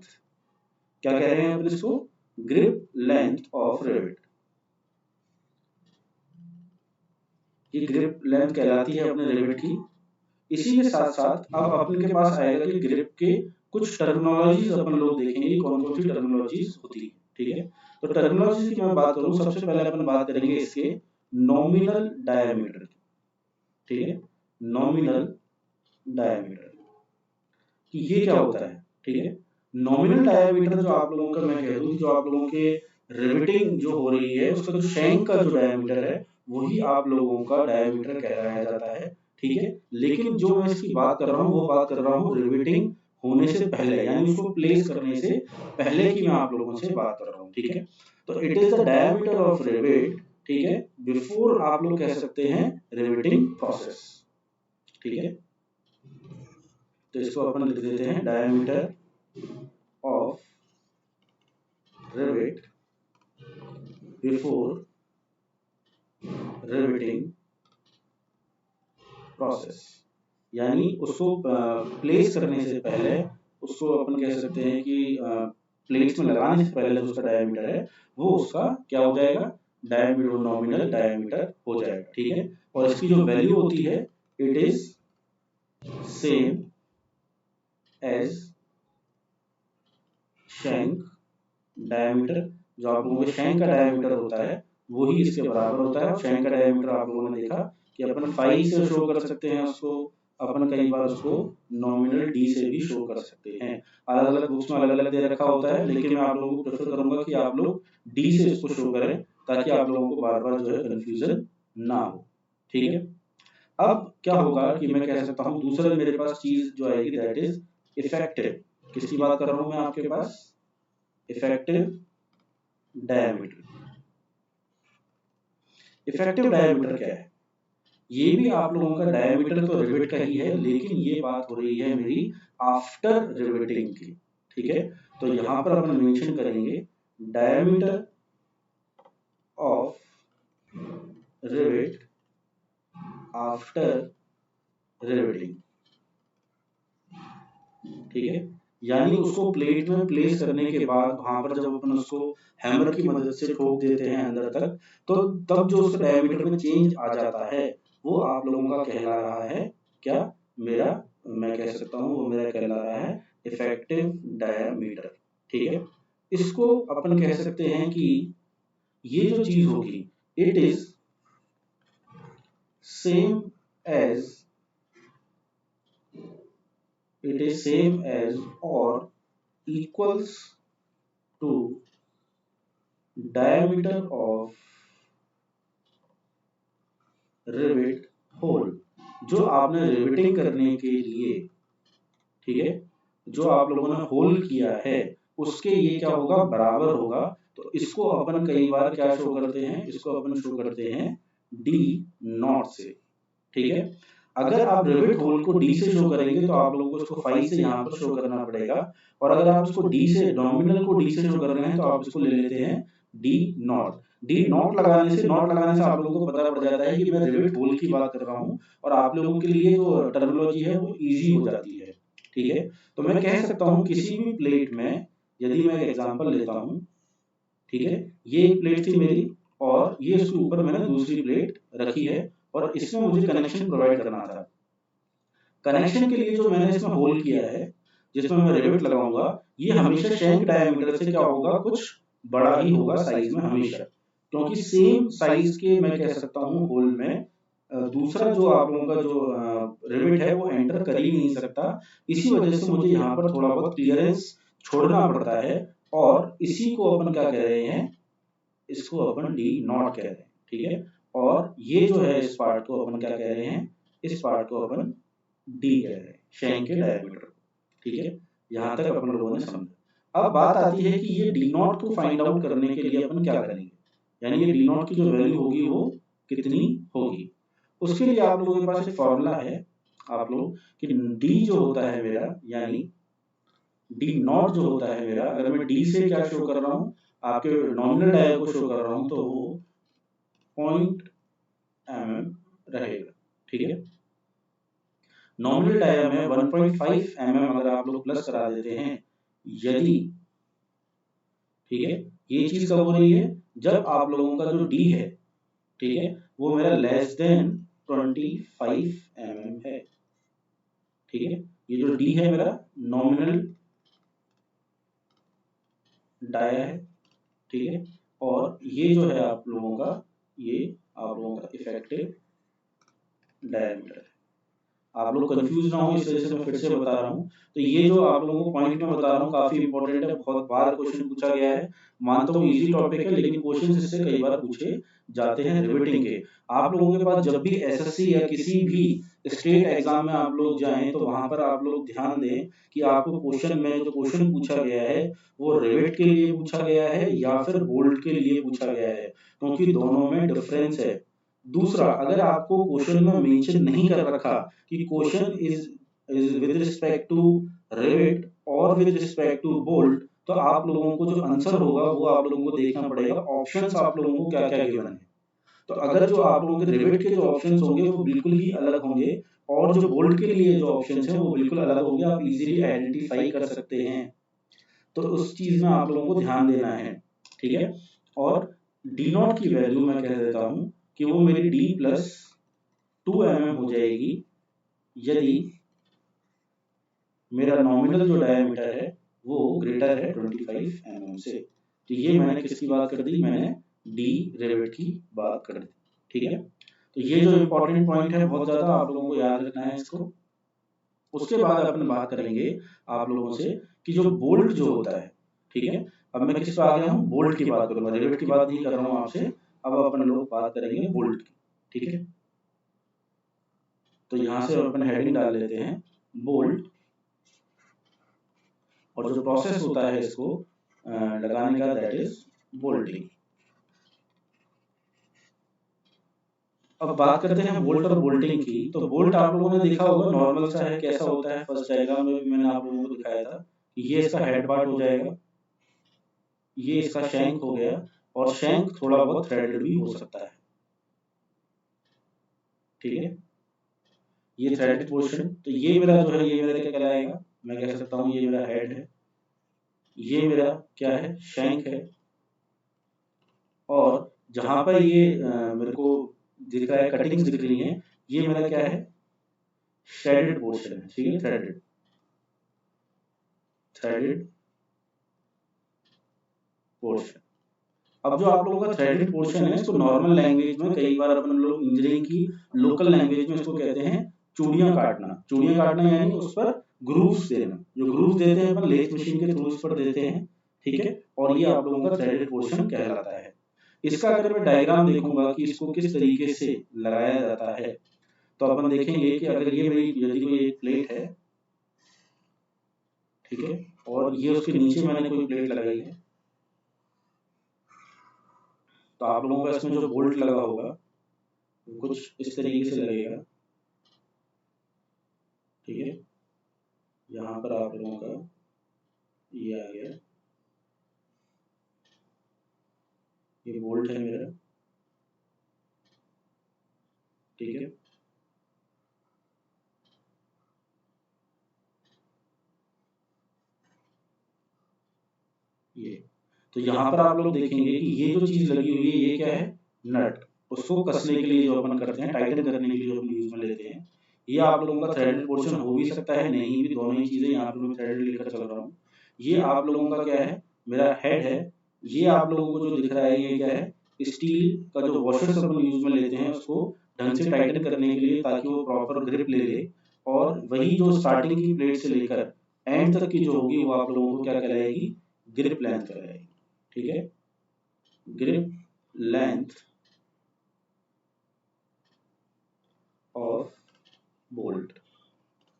क्या कह रहे हैं अपन इसको, ग्रिप लेंथ ऑफ रिवेट। ये ग्रिप लेंथ कहलाती है अपने रिवेट की। इसी के साथ साथ अब अपन के पास आएगा कि ग्रिप के कुछ टर्मिनोलॉजीज अपन लोग देखेंगे, कौन कौन सी टर्मिनोलॉजीज होती है। ठीक है, तो टर्मिनोलॉजीज की मैं बात करूं, सबसे पहले अपन बात करेंगे इसके नॉमिनल डायमीटर। ठीक है, नॉमिनल डायमीटर कि ये क्या होता है। ठीक है, नॉमिनल डायमीटर जो आप लोगों का, मैं कह दूं जो आप लोगों के रिवेटिंग जो हो रही है उसका जो शैंक का जो डायमीटर है वही आप लोगों का डायमीटर कहलाया जाता है। ठीक है, लेकिन जो मैं इसकी बात कर रहा हूँ वो बात कर रहा हूँ रिवेटिंग होने से पहले, यानी उसको प्लेस करने से पहले की मैं आप लोगों से बात कर रहा हूँ। ठीक है, तो it is the diameter of rivet, ठीक है, बिफोर आप लोग कह सकते हैं रिवेटिंग प्रोसेस। ठीक है, तो इसको अपन लिख देते हैं diameter of rivet before riveting process, यानी उसको प्लेस करने से पहले, उसको अपन कह सकते हैं कि प्लेट्स में लगाने से पहले जो उसका डायमीटर है वो उसका क्या हो जाएगा, डायमीटर, नॉमिनल डायमीटर हो जाएगा। ठीक है, और इसकी जो वैल्यू होती है it is same as shank diameter. जो आप लोगों के शैंक का डायमीटर होता है वही इसके बराबर होता है। शैंक का डायमीटर आप लोगों ने देखा कि अपन फाई से शो कर सकते हैं उसको, अपन कई बार उसको नॉमिनल डी से भी शो कर सकते हैं। अलग अलग बुक्स में अलग अलग दे रखा होता है, लेकिन मैं आप लोगों को प्रेफर करूंगा कि आप लोग डी से इसको शो करें ताकि आप लोगों को बार बार जो है कंफ्यूजन ना हो। ठीक है, अब क्या होगा कि मैं कह सकता हूँ दूसरा मेरे पास चीज जो आएगी दैट इज इफेक्टिव। किसकी बात कर रहा हूं मैं आपके पास, इफेक्टिव डायमीटर। इफेक्टिव डायमीटर क्या है, ये भी आप लोगों का डायमीटर तो रिवेट का ही है, लेकिन ये बात हो रही है मेरी आफ्टर रिवेटिंग की। ठीक है, तो यहां पर अपन मेंशन करेंगे diameter of rivet after riveting. ठीक है, यानी उसको प्लेट में प्लेस करने के बाद वहां पर जब अपन उसको हैमर की मदद से ठोक देते हैं अंदर तक, तो तब जो उसका डायमीटर में चेंज आ जाता है वो आप लोगों का कहला रहा है क्या, मेरा, मैं कह सकता हूँ वो मेरा कहला रहा है इफेक्टिव डायमीटर। ठीक है, इसको अपन कह सकते हैं कि ये जो चीज होगी it is same as, it is same as or equals to diameter of rivet hole। जो आपने रिवेटिंग करने के लिए, ठीक है, जो आप लोगों ने होल किया है उसके ये क्या होगा, बराबर होगा। तो इसको अपन कई बार क्या शो करते हैं, इसको अपन शो करते हैं डी नॉट से, ठीक है। अगर आप रिवेट होल को डी से शो करेंगे तो आप लोगों को इसको 5 से यहाँ पर शो करना पड़ेगा, और अगर आप इसको डी से, नॉमिनल को डी से शो कर रहे हैं तो आप इसको ले लेते हैं डी नॉट। डी नॉट लगाने से आप लोगों को पता पड़ जाता है कि मैं रिवेट होल की बात कर रहा हूँ, और आप लोगों के लिए जो टर्मिनोलॉजी है वो इजी हो जाती है, ठीक है। तो मैं कह सकता हूँ किसी भी प्लेट में, यदि मैं एक एग्जांपल लेता हूँ, ठीक है, ये एक प्लेट थी मेरी और ये उसके ऊपर मैंने दूसरी प्लेट रखी है, और इसमें मुझे कनेक्शन प्रोवाइड करना था। कनेक्शन के लिए जो मैंने इसमें होल किया है, जिसमें मैं रिवेट लगाऊंगा, ये हमेशा शैंक डायमीटर से क्या होगा, कुछ बड़ा ही होगा साइज में हमेशा, क्योंकि सेम साइज के मैं कह सकता हूँ होल में दूसरा जो आप लोगों का जो रिवेट है वो एंटर कर ही नहीं सकता। इसी वजह से मुझे यहाँ पर थोड़ा बहुत क्लियरेंस छोड़ना पड़ता है, और इसी को अपन क्या कह रहे हैं, इसको अपन डी नॉट कह रहे हैं, ठीक है। और ये जो है इस पार्ट को अपन क्या कह रहे हैं, इस पार्ट को अपन डी कह रहे हैं, शैंक के डायमीटर, ठीक है। यहाँ तक अपन लोगों ने समझा। अब बात आती है कि ये डी नॉट को फाइंड आउट करने के लिए अपन क्या करेंगे, यानी ये डी नॉट की जो वैल्यू होगी वो कितनी होगी। उसके लिए आप लोगों के पास एक फॉर्मूला है, आप लोग कि डी जो होता है मेरा, यानी डी नॉट जो होता है मेरा, अगर मैं डी से क्या शो कर रहा हूँ, आपके नॉमिनल डायल को शो कर रहा हूँ, तो वो 0.mm रहेगा, ठीक है। नॉमिनल डायल में 1.5 mm अगर आप लोग प्लस करा देते हैं, यदि, ठीक है, ये चीज कब हो रही है, जब आप लोगों का जो डी है, ठीक है, वो मेरा लेस देन 25 mm है, ठीक है। ये जो डी है मेरा नॉमिनल डाया है, ठीक है, और ये जो है आप लोगों का, ये आप लोगों का इफेक्टिव डायमीटर है। आप लोग कंफ्यूज ना हो इस वजह से मैं फिर से बता रहा हूँ। तो ये जो आप लोगों को पॉइंट में बता रहा हूँ काफी इंपॉर्टेंट है, बहुत बार क्वेश्चन पूछा गया है। मानता हूँ इजी टॉपिक है, लेकिन क्वेश्चन इससे कई बार पूछे जाते हैं रिविटिंग के। आप लोगों के पास जब भी एसएससी या किसी भी स्टेट एग्जाम में आप लोग जाएं तो वहां पर आप लोग ध्यान दें कि आपको क्वेश्चन में जो क्वेश्चन पूछा गया है वो रिविट के लिए पूछा गया है या फिर बोल्ट के लिए पूछा गया है, क्योंकि दोनों में डिफरेंस है। दूसरा, अगर आपको क्वेश्चन में मेंशन नहीं कर रखा कि question is with respect to rivet और विद रिस्पेक्ट टू बोल्ट, तो आप लोगों को जो आंसर होगा वो आप लोगों को देखना पड़ेगा, ऑप्शंस आप लोगों को क्या क्या गिवन है। तो अगर जो आप लोगों के रिवेट के जो ऑप्शंस होंगे वो बिल्कुल ही अलग होंगे, और जो बोल्ट के लिए जो ऑप्शंस हैं वो बिल्कुल अलग होंगे, आप इजीली आइडेंटिफाई कर सकते हैं। तो उस चीज में आप लोगों को ध्यान देना है, ठीक है। और डी नॉट की वैल्यू मैं कह देता हूं कि वो मेरी डी प्लस 2 mm हो जाएगी, यदि मेरा नॉमिनल जो डायमीटर है वो ग्रेटर है 25 mm से। तो ये मैंने किसकी बात कर दी, मैंने डी रिवेट की बात कर दी, ठीक है। तो ये जो इंपॉर्टेंट पॉइंट है बहुत ज्यादा आप लोगों को याद रखना है इसको। उसके बाद अपन बात करेंगे आप लोगों से कि जो बोल्ट जो होता है, ठीक है। अब मैं किस पे आ गया हूँ, बोल्ट की बात करूंगा, रिवेट की बात नहीं कर रहा हूँ आपसे। अब अपन लोग बात करेंगे बोल्ट की, ठीक है। तो यहां से अपन हेडिंग डाल लेते हैं बोल्ट, और जो प्रोसेस होता है इसको लगाने का, दैट इज बोल्टिंग। अब बात करते हैं बोल्ट और बोल्टिंग की। तो बोल्ट आप लोगों ने देखा होगा नॉर्मल सा है, कैसा होता है, फर्स्ट डायग्राम में भी मैंने आप लोगों को दिखाया था। ये इसका हेड पार्ट हो जाएगा, ये इसका शैंक हो गया, और शैंक थोड़ा बहुत थ्रेडेड भी हो सकता है, ठीक है। ये थ्रेडेड पोर्शन, तो ये मेरा जो है, ये मेरा क्या कहलाएगा, मैं कह सकता हूँ ये मेरा हेड है, ये मेरा क्या है, शैंक है, और जहां पर ये मेरे को दिख रहा है, कटिंग्स दिख रही हैं, ये मेरा क्या है, थ्रेडेड पोर्शन है, ठीक है, थ्रेडेड थ्रेडेड पोर्शन। अब जो आप लोगों का थ्रेडेड पोर्शन है, इसको नॉर्मल लैंग्वेज में कई बार अपन लोग इंजीनियरिंग की लोकल लैंग्वेज में इसको कहते हैं चूड़ियां काटना। चूड़ियां काटना यानी उस पर ग्रूव्स देना, जो ग्रूव्स देते हैं अपन लेथ मशीन के थ्रू उस पर देते हैं, ठीक है। और ये आप लोगों का थ्रेडेड पोर्शन कहलाता है। इसका अगर मैं डायग्राम देखूंगा कि इसको किस तरीके से लगाया जाता है, तो अपन देखेंगे कि अगर ये मेरी यदि कोई एक प्लेट है, ठीक है, और ये उसके नीचे मैंने कोई प्लेट लगाई है, तो आप लोगों का इसमें जो बोल्ट लगा होगा कुछ इस तरीके से लगेगा, ठीक है। यहाँ पर आप लोगों का ये आ गया, ये बोल्ट है मेरा, ठीक है। ये तो यहाँ पर आप लोग देखेंगे कि ये जो चीज लगी हुई है ये क्या है, नट। उसको कसने के लिए जो अपन करते हैं, टाइटन करने के लिए जो अपन यूज में लेते हैं, ये आप लोगों का थ्रेडेड पोर्शन हो भी सकता है, नहीं भी, दोनों ही चीजें यहाँ पर मैं थ्रेडेड लेकर चल रहा हूँ। ये आप लोगों का क्या है, मेरा हेड है। ये आप लोगों को जो दिख रहा है ये क्या है, स्टील का जो वॉशर्स अपन यूज में लेते हैं उसको ढंग से टाइटन करने के लिए, ताकि वो प्रॉपर ग्रिप ले ले, और वही जो स्टार्टिंग की प्लेट से लेकर एंड तक की जो होगी वो आप लोगों को क्या कहलाएगी, ग्रिप लेंथ कहलाएगी, ठीक है। ग्रिप लेंथ ऑफ बोल्ट,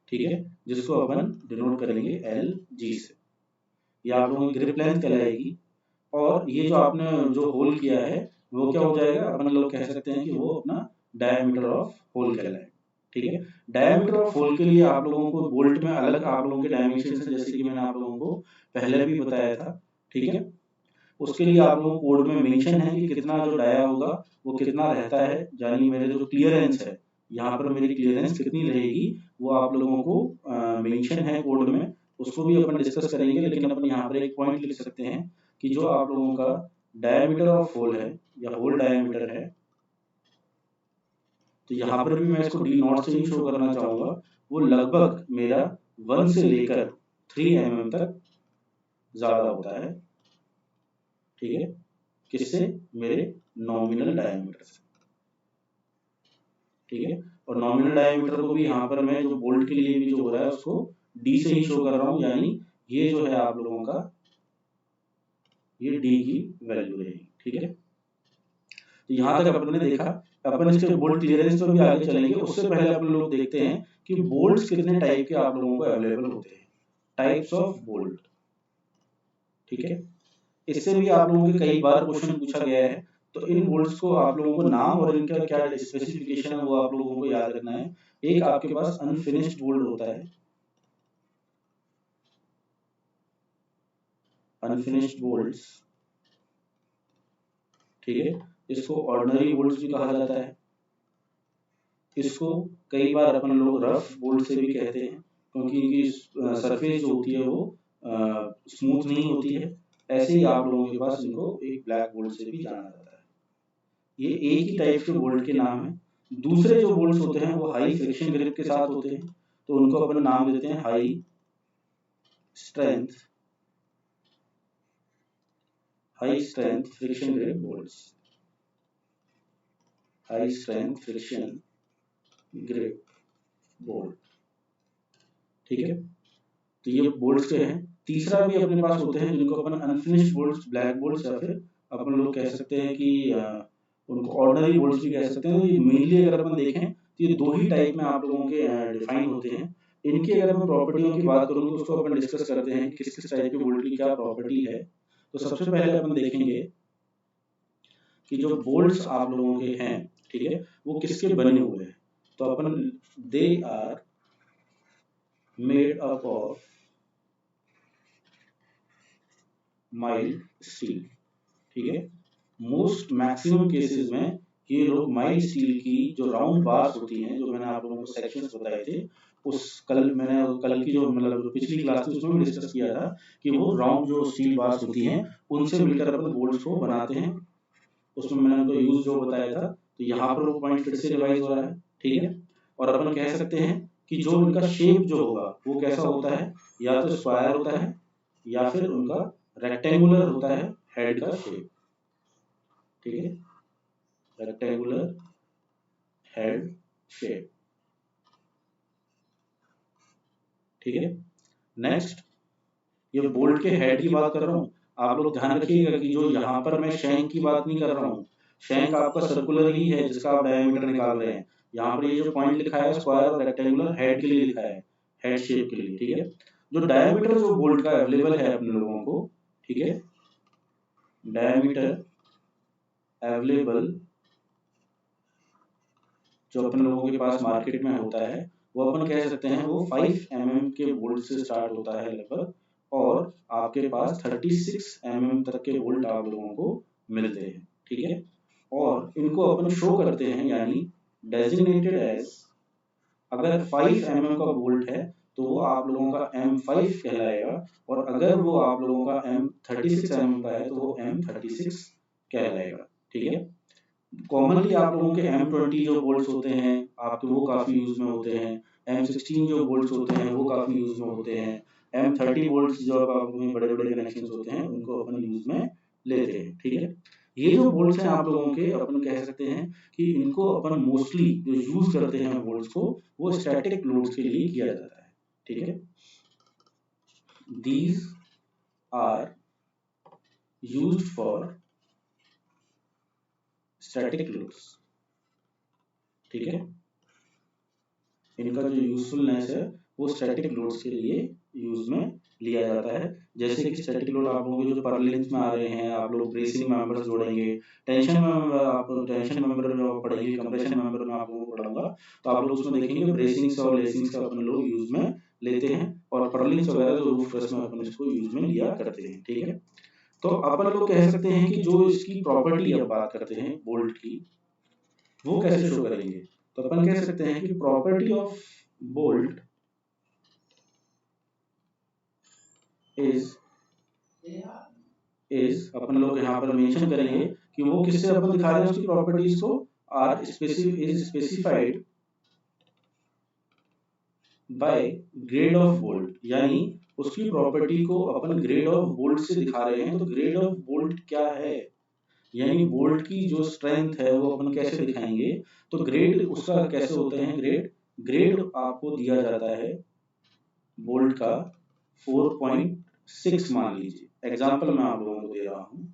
ठीक है, जिसको अपन डिनोट करेंगे LG से। ये आप लोगों की ग्रिप लेंथ कहलाएगी। और ये जो आपने जो होल किया है वो क्या हो जाएगा, अपन लोग कह सकते हैं कि वो अपना डायमीटर ऑफ होल कहलाएगा, ठीक है। डायमीटर ऑफ होल के लिए आप लोगों को बोल्ट में अलग आप लोगों के डायमेंशन है, जैसे कि मैंने आप लोगों को पहले भी बताया था, ठीक है। उसके लिए आप लोगों को कोड में मेंशन है कि कितना जो डाया होगा वो कितना रहता है, यानी मेरे जो क्लियरेंस है, यहाँ पर मेरी क्लियरेंस कितनी रहेगी वो आप लोगों को मेंशन है कोड में। उसको भी अपन डिस्कस करेंगे, लेकिन अपन यहाँ पर एक पॉइंट लिख सकते हैं कि जो आप लोगों का डायमीटर ऑफ होल है या होल डायमीटर है, तो यहाँ पर भी मैं इसको डी नॉट से ही शो करना चाहूंगा, वो लगभग मेरा 1 से लेकर 3 mm तक ज्यादा होता है, ठीक है। किससे, मेरे नॉमिनल डायमीटर से, ठीक है। और नॉमिनल डायमीटर को भी यहाँ पर मैं जो बोल्ट के लिए भी जो हो रहा है उसको डी से ही शो कर रहा हूँ, यानी ये जो है आप लोगों का ये डी की वैल्यू रहेगी, ठीक है। तो यहाँ तक अपन ने देखा। अपन इसके बोल्ट क्लियरेंस पर भी आगे चलेंगे, उससे पहले अपन लोग देखते हैं कि बोल्ट्स कितने टाइप के आप लोगों को अवेलेबल होते हैं, टाइप्स ऑफ बोल्ट, ठीक है। इससे भी आप लोगों के कई बार क्वेश्चन पूछा गया है, तो इन बोल्ट्स को आप लोगों को नाम और इनका क्या स्पेसिफिकेशन है वो आप लोगों को याद रखना है। एक आपके पास अनफिनिश्ड बोल्ट होता है, अनफिनिश्ड बोल्ट्स, ठीक है। इसको ऑर्डिनरी बोल्ट्स भी कहा जाता है। इसको कई बार अपन लोग रफ बोल्ट से भी कहते हैं, क्योंकि इनकी सरफेस जो होती है वो स्मूथ नहीं होती है। ऐसे ही आप लोगों के पास इनको एक ब्लैक बोल्ट से भी जाना जाता है। ये एक ही टाइप के बोल्ट के नाम है। दूसरे जो बोल्ट्स होते हैं वो हाई फ्रिक्शन ग्रिप के साथ होते हैं, तो उनको अपन नाम देते हैं high strength friction grip bolts, high strength friction grip bolt, ठीक है। तो ये बोल्ट्स के हैं। तीसरा भी अपने पास होते हैं जिनको अपन अनफिनिश्ड बोल्ट्स, ब्लैक बोल्ट्स, या फिर अपन लोग कह सकते हैं कि उनको ऑर्डिनरी बोल्ट्स भी कह सकते हैं। ये मेनली अगर अपन देखें तो ये दो ही टाइप में आप लोगों के डिफाइन होते हैं। इनकी अगर मैं प्रॉपर्टियों की बात करूं तो उसको अपन डिस्कस करते हैं कि किस किस टाइप के बोल्ट की क्या प्रॉपर्टी है। तो सबसे पहले अपन देखेंगे कि जो बोल्ट्स आप लोगों के हैं, ठीक है, वो किसके बने हुए हैं। तो अपन they are made up of mild steel, ठीक है। मोस्ट मैक्सिमम केसेस में ये लोग माइल्ड स्टील की जो राउंड बार्स होती हैं, जो मैंने आप लोगों को सेक्शंस बताए थे, मैंने कल की जो मतलब जो पिछली क्लास थी उसमें भी डिस्कस किया था कि वो राउंड जो स्टील बार्स होती हैं उनसे मिलकर अपन बोल्ट्स को बनाते हैं। उसमें मैंने उनको यूज जो बताया था, तो यहाँ पर वो पॉइंट फिर से रिवाइज हो रहा है, ठीक है। और अपन कह सकते हैं कि जो उनका शेप जो होगा वो कैसा होता है, या तो स्क्वायर होता है या फिर उनका रेक्टेंगुलर होता है हेड का शेप, ठीक है, रेक्टेंगुलर हेड शेप, ठीक है। नेक्स्ट, ये बोल्ट के हेड की बात कर रहा हूँ। आप लोग ध्यान रखिएगा कि जो यहाँ पर मैं शैंक की बात नहीं कर रहा हूँ, शैंक आपका सर्कुलर ही है जिसका आप डायमीटर निकाल रहे हैं। यहाँ पर ये जो पॉइंट लिखा है स्क्वायर और रेक्टेंगुलर हेड के लिए लिखा है, हेड शेप के लिए, ठीक है। जो डायमीटर जो बोल्ट का अवेलेबल है अपने लोगों को, ठीक है, डायमीटर अवेलेबल जो अपन लोगों के पास मार्केट में होता है वो अपन कह सकते हैं वो 5 mm के बोल्ट से स्टार्ट होता है लगभग, और आपके पास 36 mm तक के बोल्ट आप लोगों को मिलते हैं, ठीक है। और इनको अपन शो करते हैं, यानी डेजिग्नेटेड एज, अगर 5 mm का बोल्ट है तो वो आप लोगों का M5 कहलाएगा, और अगर वो आप लोगों का M36 mm का है तो वो M36 कहलाएगा, ठीक है। कॉमनली आप लोगों के M20 जो बोल्ट्स होते हैं आपके वो काफी यूज में होते हैं, M16 जो बोल्ट्स होते हैं वो काफी यूज में होते हैं, M30 बोल्ट्स जो आप लोगों के बड़े बड़े कनेक्शंस होते हैं उनको अपन यूज में लेते हैं, ठीक है। ये जो बोल्ट्स हैं आप लोगों के, अपन कह सकते हैं कि इनको अपन मोस्टली जो यूज करते हैं बोल्ट्स को वो स्टैटिक लोड्स के लिए किया जाता है, ठीक है। These are used for static loads, ठीक है। इनका जो यूजफुलनेस है वो स्टैटिक लोड्स के लिए यूज में लिया जाता है। जैसे कि स्टैटिक लोड आप लोगों के जो परलिंक्स में आ रहे हैं, आप लोग ब्रेसिंग मेंबर्स जोड़ेंगे, टेंशन में आप टेंशन मेंबर में पढ़ेंगे, कंप्रेशन मेंबर में आप लोगों को पढ़ाऊंगा, तो आप लोग उसमें देखेंगे ब्रेसिंग्स और लेसिंग्स का अपन लोग यूज में लेते हैं, और परलिंक्स वगैरह जो रूफ ट्रस में अपन इसको यूज में लिया करते हैं, ठीक है। तो अपन लोग कह सकते हैं कि जो इसकी प्रॉपर्टी अब बात करते हैं बोल्ट की, वो कैसे शो करेंगे, तो अपन कह सकते हैं कि प्रॉपर्टी ऑफ बोल्ट इज अपन लोग यहाँ पर मेंशन करेंगे कि वो किससे अपन दिखा रहे हैं उसकी प्रॉपर्टीज को, are specified by grade of bolt, यानी उसकी प्रॉपर्टी को अपन ग्रेड ऑफ बोल्ट से दिखा रहे हैं। तो ग्रेड ऑफ बोल्ट क्या है, यानी बोल्ट की जो स्ट्रेंथ है वो अपन कैसे दिखाएंगे, तो ग्रेड उसका कैसे होते हैं, ग्रेड आपको दिया जाता है बोल्ट का 4.6 मान लीजिए, एग्जांपल मैं आप लोगों को दे रहा हूं,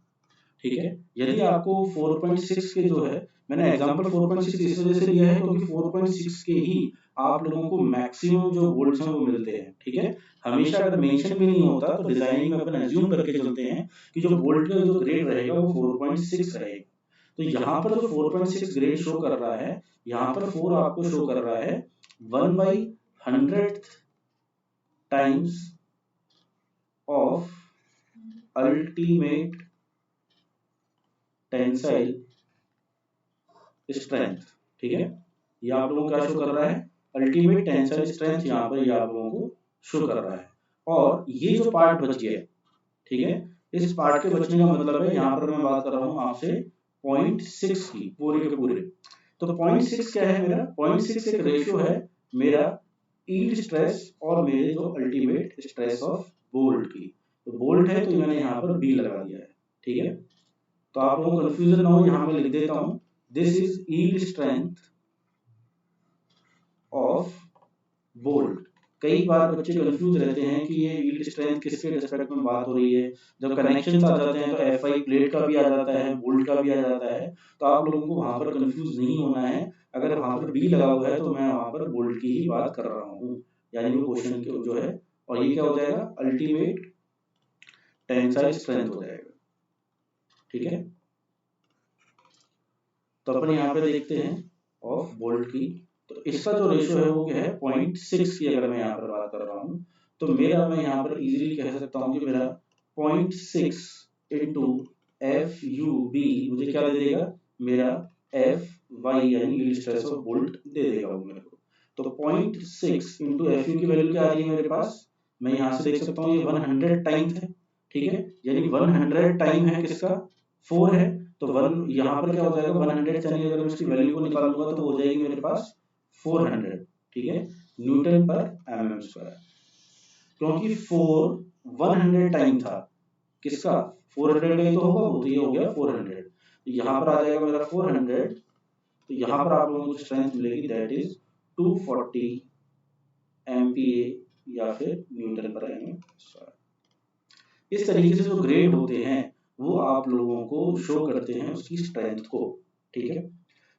ठीक है। यदि आपको 4.6 के जो है, मैंने एग्जांपल 4.6 इस वजह से लिया है क्योंकि 4.6 के ही आप लोगों को मैक्सिमम जो बोल्ट्स हैं वो मिलते हैं, ठीक है। हमेशा अगर मेंशन भी नहीं होता तो डिजाइनिंग में अपन अज्यूम करके चलते हैं कि जो बोल्ट का जो ग्रेड रहेगा वो 4.6 रहेगा। तो यहाँ पर जो 4.6 ग्रेड शो कर रहा है, यहाँ पर 4 आपको शो कर रहा है 1/100 times of ultimate tensile strength, ठीक है। ये आप लोगों को क्या शो कर रहा है, अल्टीमेट टेंसाइल स्ट्रेंथ यहाँ पर ये आप लोगों को शो कर रहा है। और ये जो पार्ट बच गया, ठीक है, इस पार्ट के बचने का मतलब है यहाँ पर मैं बात कर रहा हूँ आपसे 0.6 की पूरे के पूरे। तो 0.6 क्या है मेरा, 0.6 एक रेशियो है मेरा यील्ड स्ट्रेस और मेरे जो अल्टीमेट स्ट्रेस ऑफ बोल्ट की। तो बोल्ट है तो मैंने यहाँ पर बी लगा दिया है, ठीक है। तो आप लोगों को कंफ्यूजन ना हो, यहाँ मैं लिख देता हूँ, this is yield strength of bolt. कई बार बच्चे कंफ्यूज रहते हैं कि ये यील्ड स्ट्रेंथ किसके रिस्पेक्ट में बात हो रही है। जब कनेक्शंस आ जाते हैं तो एफआई प्लेट का भी आ जाता है, बोल्ट का भी आ जाता है, तो आप लोगों को वहां पर कंफ्यूज नहीं होना है। अगर वहां पर बी लगा हुआ है तो मैं वहां पर बोल्ट की ही बात कर रहा हूँ, यानी वो क्वेश्चन जो है, और ये क्या हो जाएगा, अल्टीमेट टेंसाइल स्ट्रेंथ हो जाएगा, ठीक है। तो अपन यहाँ पे देखते हैं ऑफ बोल्ट की, तो इसका जो रेशियो है वो क्या है 0.6 की। अगर मैं यहाँ पर बात कर रहा हूँ तो मेरा, मैं यहाँ पर इजीली कह सकता हूँ कि मेरा 0.6 इंटू एफ यू बी मुझे क्या दे देगा, मेरा एफ वाई यानी यील्ड स्ट्रेस ऑफ बोल्ट दे देगा वो मेरे को। तो 0.6 इंटू एफ यू की वैल्यू क्या आ रही है मेरे पास, मैं यहाँ से देख सकता हूँ ये 100 टाइम है, ठीक है, यानी 100 टाइम है किसका, 4 है। तो 1 यहाँ पर क्या हो जाएगा 100 यानी अगर मैं इसकी वैल्यू को निकालूंगा तो हो जाएगी मेरे पास 400, ठीक है, न्यूटन पर एमएम स्क्वायर। क्योंकि 100 टाइम था किसका, 400 का ही तो होगा वो, तो ये हो गया 400, तो यहाँ पर आ जाएगा मेरा 400। तो यहाँ पर आप लोगों को स्ट्रेंथ मिलेगी दैट इज 240 एमपीए या फिर न्यूटन पर एमएम स्क्वायर। इस तरीके से जो ग्रेड होते हैं वो आप लोगों को शो करते हैं उसकी स्ट्रेंथ को, ठीक है।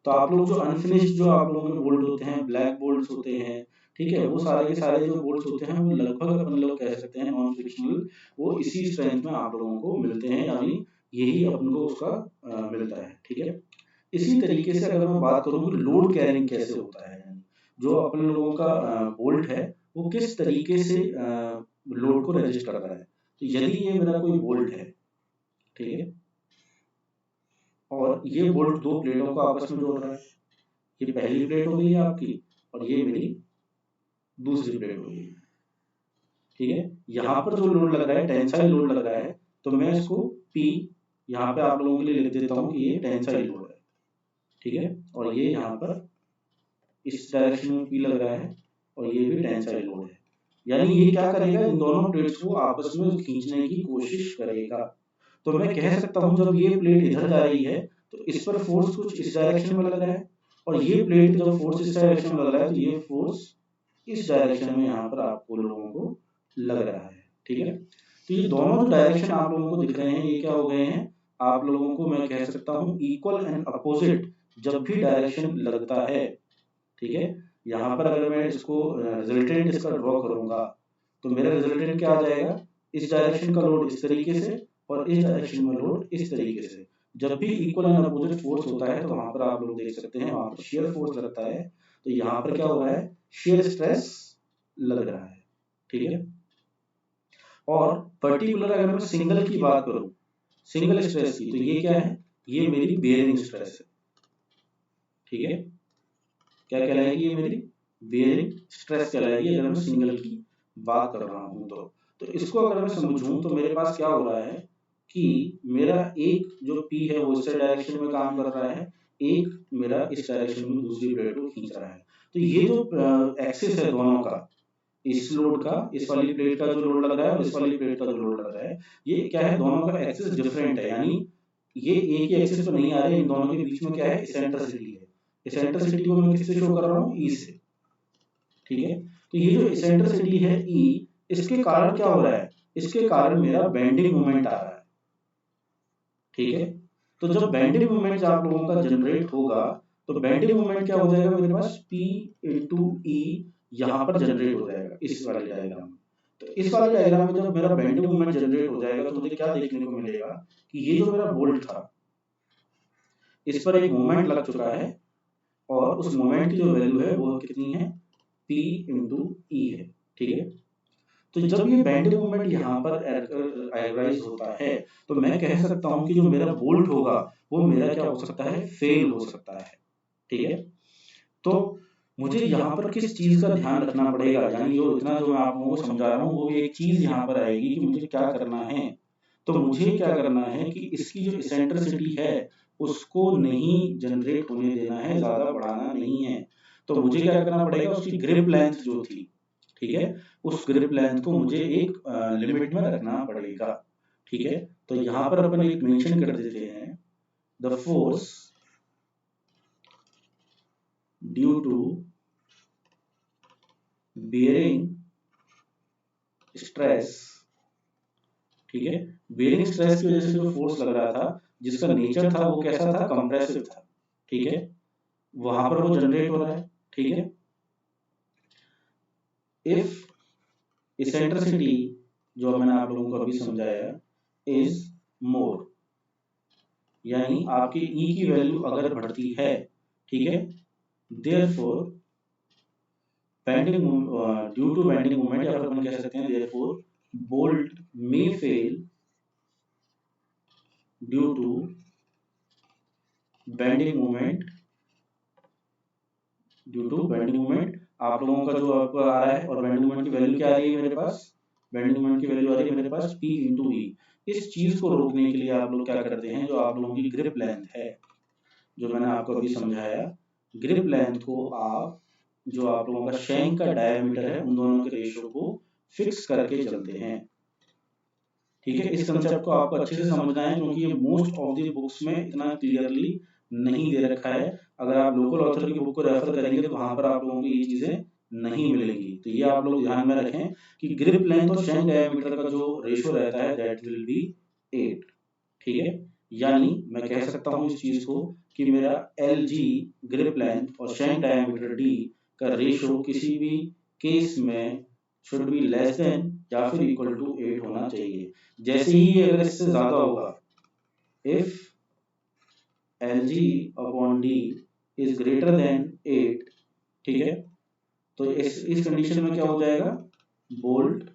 तो आप लोग जो अनफिनिश्ड जो आप लोगों में बोल्ट होते हैं, ब्लैक बोल्ट्स होते हैं, ठीक है, वो सारे के सारे जो बोल्ट्स होते हैं वो लगभग अपन लोग कह सकते हैं नॉन फ्रिक्शनल, वो इसी स्ट्रेंथ में आप लोगों को मिलते हैं, यानी यही अपन को उसका मिलता है, ठीक है। इसी तरीके से अगर मैं बात करूं कि लोड कैरिंग कैसे होता है, जो अपन लोगों का बोल्ट है वो किस तरीके से लोड को रजिस्ट कर रहा है। तो यदि ये मेरा कोई बोल्ट है, ठीक है, और ये बोल्ट दो प्लेटों को आपस में जोड़ रहा है, ये पहली प्लेट हो गई है आपकी और ये मेरी दूसरी प्लेट हो गई है, ठीक है। यहाँ पर जो लोड लग रहा है, टेंसाइल लोड लग रहा है, तो मैं इसको P यहाँ पे आप लोगों के लिए लिख देता हूँ कि ये टेंसाइल लोड है, ठीक है, और ये यहाँ पर इस डायरेक्शन में P लग रहा है और ये भी टेंसाइल लोड है, यानी ये क्या करेगा, इन दोनों प्लेट्स को आपस में खींचने की कोशिश करेगा। तो मैं कह सकता हूँ जब ये प्लेट इधर जा रही है तो इस पर फोर्स कुछ इस डायरेक्शन में लग रहा है, और ये प्लेट जब फोर्स इस डायरेक्शन में लग रहा है तो ये फोर्स इस डायरेक्शन में यहाँ पर आपको लोगों को लग रहा है, ठीक है। तो ये दोनों जो डायरेक्शन आप लोगों को दिख रहे हैं ये क्या हो गए हैं, आप लोगों को मैं कह सकता हूँ इक्वल एंड अपोजिट जब भी डायरेक्शन लगता है, ठीक है। यहाँ पर अगर मैं इसको रिजल्टेंट इसका ड्रॉ करूंगा तो मेरा रिजल्टेंट क्या आ जाएगा, इस डायरेक्शन का लोड इस तरीके से और इस डायरेक्शन में लोड इस तरीके से। जब भी इक्वल एंड अपोजिट फोर्स होता है तो वहां पर आप लोग देख सकते हैं वहां पर शेयर फोर्स लगता है, तो यहाँ पर क्या हो रहा है, शेयर स्ट्रेस लग रहा है, ठीक है। और पर्टिकुलर अगर मैं सिंगल की बात करूं, सिंगल स्ट्रेस की, तो ये क्या है, ये मेरी बेयरिंग स्ट्रेस है, ठीक है। क्या कहलाएगी, ये मेरी बेयरिंग स्ट्रेस कहलाएगी अगर मैं सिंगल की बात कर रहा हूं तो इसको अगर मैं समझूं तो मेरे पास क्या हो रहा है कि मेरा एक जो P है वो इस डायरेक्शन में काम कर रहा है, एक मेरा इस डायरेक्शन में दूसरी प्लेट को खींच रहा है। तो ये जो एक्सिस है दोनों का, इस लोड का, इस वाली प्लेट का जो लोड लग रहा है और इस वाली प्लेट का जो लोड लग रहा है, ये क्या है, दोनों का एक्सिस डिफरेंट है, यानी ये एक ही एक्सिस पर नहीं आ रहे, इन दोनों के बीच में क्या है, इसेंट्रिसिटी है। इसेंट्रिसिटी को मैं किससे शो कर रहा हूँ, E से, ठीक है। तो ये जो इसेंट्रिसिटी है E, इसके कारण क्या हो रहा है, इसके कारण मेरा बेंडिंग मोमेंट आ रहा है, ठीक है। तो जब बेंडिंग मोमेंट आप लोगों का जनरेट होगा तो बेंडिंग मोमेंट क्या हो जाएगा, मेरे पास P इंटू E यहाँ पर जनरेट हो जाएगा इस वाले डायग्राम में। तो इस वाले डायग्राम में जब मेरा बेंडिंग मोमेंट जनरेट हो जाएगा तो मुझे क्या देखने को मिलेगा कि ये जो मेरा बोल्ट था इस पर एक मोमेंट लग चुका है और उस मोमेंट की जो वैल्यू है वो कितनी है, P इंटू E है, ठीक है। तो जब ये बेंडिंग मोमेंट यहाँ पर एराइज होता है तो मैं कह सकता हूँ कि जो मेरा बोल्ट होगा वो मेरा क्या हो सकता है, फेल हो सकता है, ठीक है। तो मुझे यहाँ पर किस चीज का ध्यान रखना पड़ेगा, यानी जो इतना जो मैं आप लोगों को समझा रहा हूँ वो एक चीज यहाँ पर आएगी कि मुझे क्या करना है। तो मुझे क्या करना है कि इसकी जो इसेंट्रिसिटी है उसको नहीं जनरेट होने देना है, ज्यादा बढ़ाना नहीं है। तो मुझे क्या करना पड़ेगा, उसकी ग्रिप लेंथ जो थी, ठीक है, उस ग्रिप लेंथ को मुझे एक लिमिट में रखना पड़ेगा, ठीक है। तो यहाँ पर अपन एक मेंशन कर देते हैं, the force due to bearing stress, ठीक है। बेयरिंग स्ट्रेस की वजह से जो फोर्स लग रहा था जिसका नेचर था वो कैसा था, कंप्रेसिव था, ठीक है, वहां पर वो जनरेट हो रहा है, ठीक है। इफ इसेंट्रिसिटी जो मैंने आप लोगों को अभी समझाया इज मोर, यानी आपकी E की वैल्यू अगर बढ़ती है, ठीक है, therefore bending due to bending moment, या फिर अपन कह सकते हैं therefore bolt may fail due to bending moment, due to bending moment आप लोगों का जो आपको आ रहा है, और बेंडिंग मोमेंट की वैल्यू क्या आ रही है मेरे पास, बेंडिंग मोमेंट की वैल्यू आ रही है मेरे पास P इंटू E। इस चीज को रोकने के लिए आप लोग क्या करते हैं, जो आप लोगों की ग्रिप लेंथ है जो मैंने आपको अभी समझाया, ग्रिप लेंथ को आप जो आप लोगों का शैंक का डायमीटर है उन दोनों के रेशियो को फिक्स करके चलते हैं, ठीक है। इस कंसेप्ट को आपको अच्छे से समझना है क्योंकि ये मोस्ट ऑफ द बुक्स में इतना क्लियरली नहीं दे रखा है। अगर आप लोकल ऑथर की बुक को रेफर करेंगे तो वहां पर आप लोगों को ये चीजें नहीं मिलेंगी। तो ये आप लोग ध्यान में रखें कि ग्रिप लेंथ और शैंक डायमीटर का जो रेशियो रहता है दैट विल बी 8, ठीक है। यानी मैं कह सकता हूँ इस चीज को कि मेरा LG ग्रिप लेंथ और शैंक डायमीटर D का रेशो किसी भी केस में शुड बी लेस देन या फिर इक्वल टू 8 होना चाहिए। जैसे ही अगर इससे ज्यादा होगा, if LG upon D is greater than 8, ठीक है, तो इस कंडीशन में क्या हो जाएगा, bolt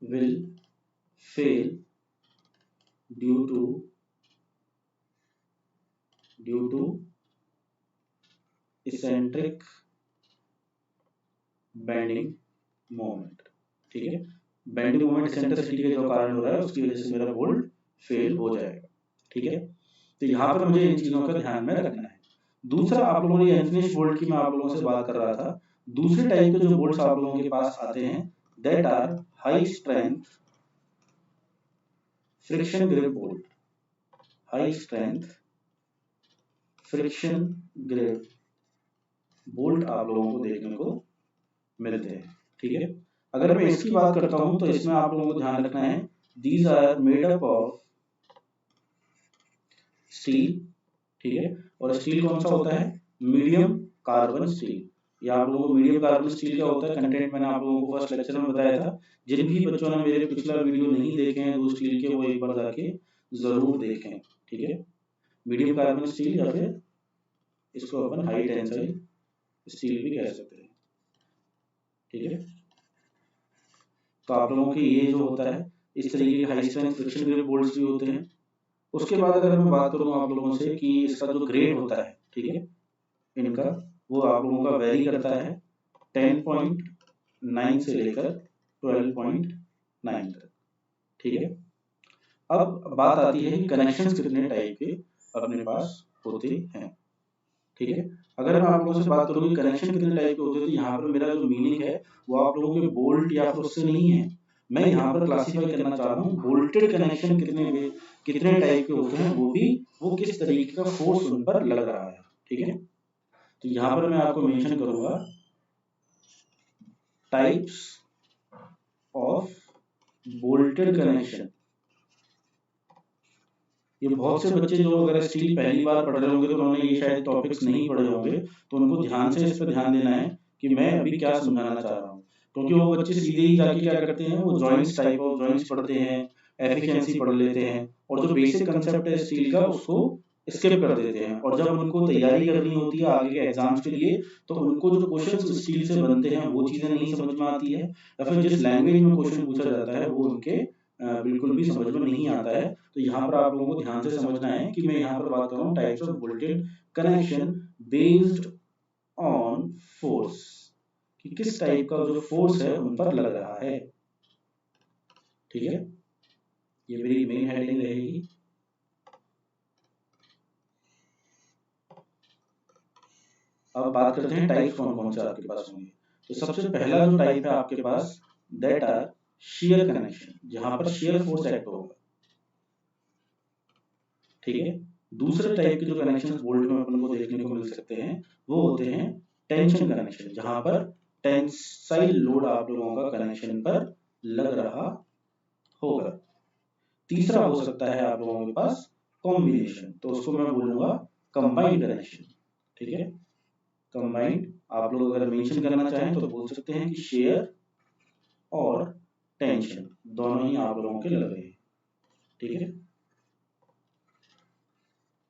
will fail due to eccentric bending moment, ठीक है, बेंडिंग मोमेंट इसेंट्रिसिटी के जो कारण हो रहा है उसकी वजह से मेरा बोल्ट फेल हो जाएगा, ठीक है। तो यहाँ पर मुझे इन चीजों का ध्यान में रखना है। दूसरा, आप लोगों ने अनफिनिश्ड बोल्ट की मैं आप लोगों से बात कर रहा था, दूसरे टाइप के जो बोल्ट्स आप लोगों के पास आते हैं that are high strength friction grip bolt, high strength friction grip bolt आप लोगों को देखने को मिलते हैं, ठीक है। अगर मैं इसकी बात करता हूं तो इसमें आप लोगों को ध्यान रखना है, these are made up of steel, ठीक है, और स्टील कौन सा होता है, मीडियम कार्बन स्टील। या आप लोगों को मीडियम कार्बन स्टील क्या होता है, कंटेंट मैंने आप लोगों को फर्स्ट लेक्चर में बताया था। जिन भी बच्चों ने मेरे पिछला वीडियो नहीं देखे हैं दो स्टील के, वो एक बार जाके जरूर देखें, ठीक है। मीडियम कार्बन स्टील या फिर इसको अपन हाई टेंसाइल स्टील भी कह सकते हैं, ठीक है। तो आप लोगों के ये जो होता है इस तरीके के high strength friction grip bolts भी होते हैं। उसके बाद अगर मैं बात करूं आप लोगों से कि इसका जो ग्रेड होता है, ठीक है, इनका वो आप लोगों का वेरी करता है 10.9 से लेकर 12.9 तक, ठीक है। अब बात आती है कि कनेक्शंस कितने टाइप के अपने पास होते हैं, ठीक है। अगर मैं आप लोगों से बात करूं कि कनेक्शन कितने टाइप के होते हैं, तो यहाँ पर मेरा जो मीनिंग है वो आप लोगों के बोल्ट या फिर उससे नहीं है, मैं यहाँ पर क्लासिफाई करना चाह रहा हूँ बोल्टेड कनेक्शन कितने टाइप के होते हैं, वो किस तरीके का फोर्स उन पर लग रहा है, ठीक है। तो यहाँ पर मैं आपको मेंशन करूंगा टाइप्स ऑफ बोल्टेड कनेक्शन। ये बहुत से बच्चे जो अगर स्टील पहली बार पढ़ रहे होंगे तो उन्होंने ये शायद टॉपिक्स नहीं पढ़े होंगे, तो उनको ध्यान से इस पर ध्यान देना है कि मैं अभी क्या समझाना चाह रहा हूँ। क्योंकि वो बच्चे सीधे ही जाके क्या करते हैं, वो जॉइंट्स टाइप ऑफ जॉइंट्स पढ़ते हैं, एफिशिएंसी पढ़ लेते हैं, और जो बेसिक कंसेप्ट है स्टील का उसको स्किप कर देते हैं। और जब उनको तैयारी करनी होती है आगे के एग्जाम्स के लिए, तो उनको जो क्वेश्चन स्टील से बनते हैं वो चीजें नहीं समझ में आती है, या फिर जिस लैंग्वेज में क्वेश्चन पूछा जाता है वो उनके बिल्कुल भी समझ में नहीं आता है। तो यहाँ पर आप लोगों को ध्यान से समझना है कि मैं यहाँ पर बात कर रहा हूँ types of bolted connection based on force, कि किस टाइप का जो फोर्स है उन पर लग रहा है, ठीक है। ये मेरी मेन हेडिंग रहेगी। अब बात करते हैं टाइप्स कौन कौन से आपके पास होंगे। तो सबसे पहला जो टाइप है आपके पास दैट आर शेयर कनेक्शन, जहां पर शेयर फोर्स एक्ट होगा, ठीक है। दूसरे टाइप के जो कनेक्शंस बोल्ट में अपन को देखने को मिल सकते हैं वो होते हैं टेंशन कनेक्शन, जहां पर टेंसाइल लोड आप लोगों का कनेक्शन पर लग रहा होगा। तीसरा हो सकता है आप लोगों के पास कॉम्बिनेशन, तो उसको मैं बोलूंगा कंबाइंड कनेक्शन, ठीक है। कंबाइंड आप लोग अगर मेंशन करना चाहें तो बोल सकते हैं कि शेयर और टेंशन दोनों ही आप लोगों के लग रहे हैं, ठीक है।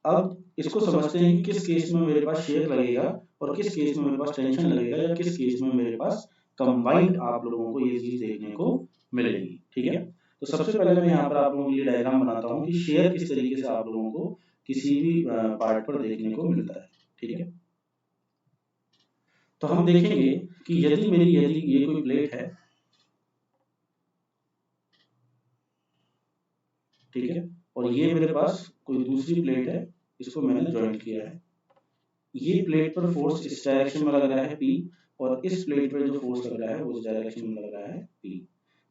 अब इसको समझते हैं कि किस केस में मेरे पास शेयर लगेगा और किस केस में मेरे पास टेंशन लगेगा, या किस केस में मेरे पास कंबाइंड आप लोगों को ये चीज देखने को मिलेगी, ठीक है। तो सबसे पहले मैं यहाँ पर आप लोगों के लिए डायग्राम बनाता हूँ कि शेयर किस तरीके से आप लोगों को किसी भी पार्ट पर देखने को मिलता है, ठीक है। तो हम देखेंगे कि यदि ये कोई प्लेट है, ठीक है, और ये मेरे पास कोई दूसरी प्लेट है, इसको मैंने ज्वाइंट किया है। ये प्लेट पर फोर्स इस डायरेक्शन में लग रहा है P, और इस प्लेट पर जो फोर्स लग रहा है वो इस डायरेक्शन में लग रहा है P।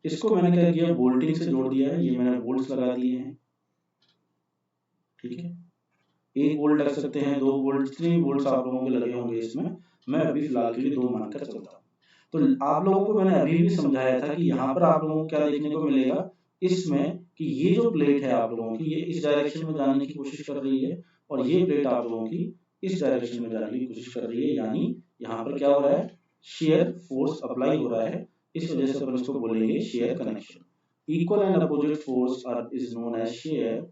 इसको मैंने क्या किया, बोल्टिंग से जोड़ दिया है, ये मैंने बोल्ट्स लगा दिए हैं, ठीक है। एक बोल्ट लग सकते हैं, दो बोल्ट, तीन बोल्ट्स आप लोगों के लगे होंगे इसमें, मैं अभी फिलहाल के लिए दो मानकर चलता हूँ। तो आप लोगों को मैंने अभी भी समझाया था कि यहाँ पर आप लोगों को क्या देखने को मिलेगा इसमें, कि ये जो प्लेट है आप लोगों की ये इस डायरेक्शन में जाने की कोशिश कर रही है, और ये प्लेट आप लोगों की इस डायरेक्शन में जाने की कोशिश कर रही है, यानी यहाँ पर क्या हो रहा है, शेयर फोर्स अप्लाई हो रहा है, इस वजह से अपन इसको बोलेंगे shear connection. Equal and opposite force are is known as shear,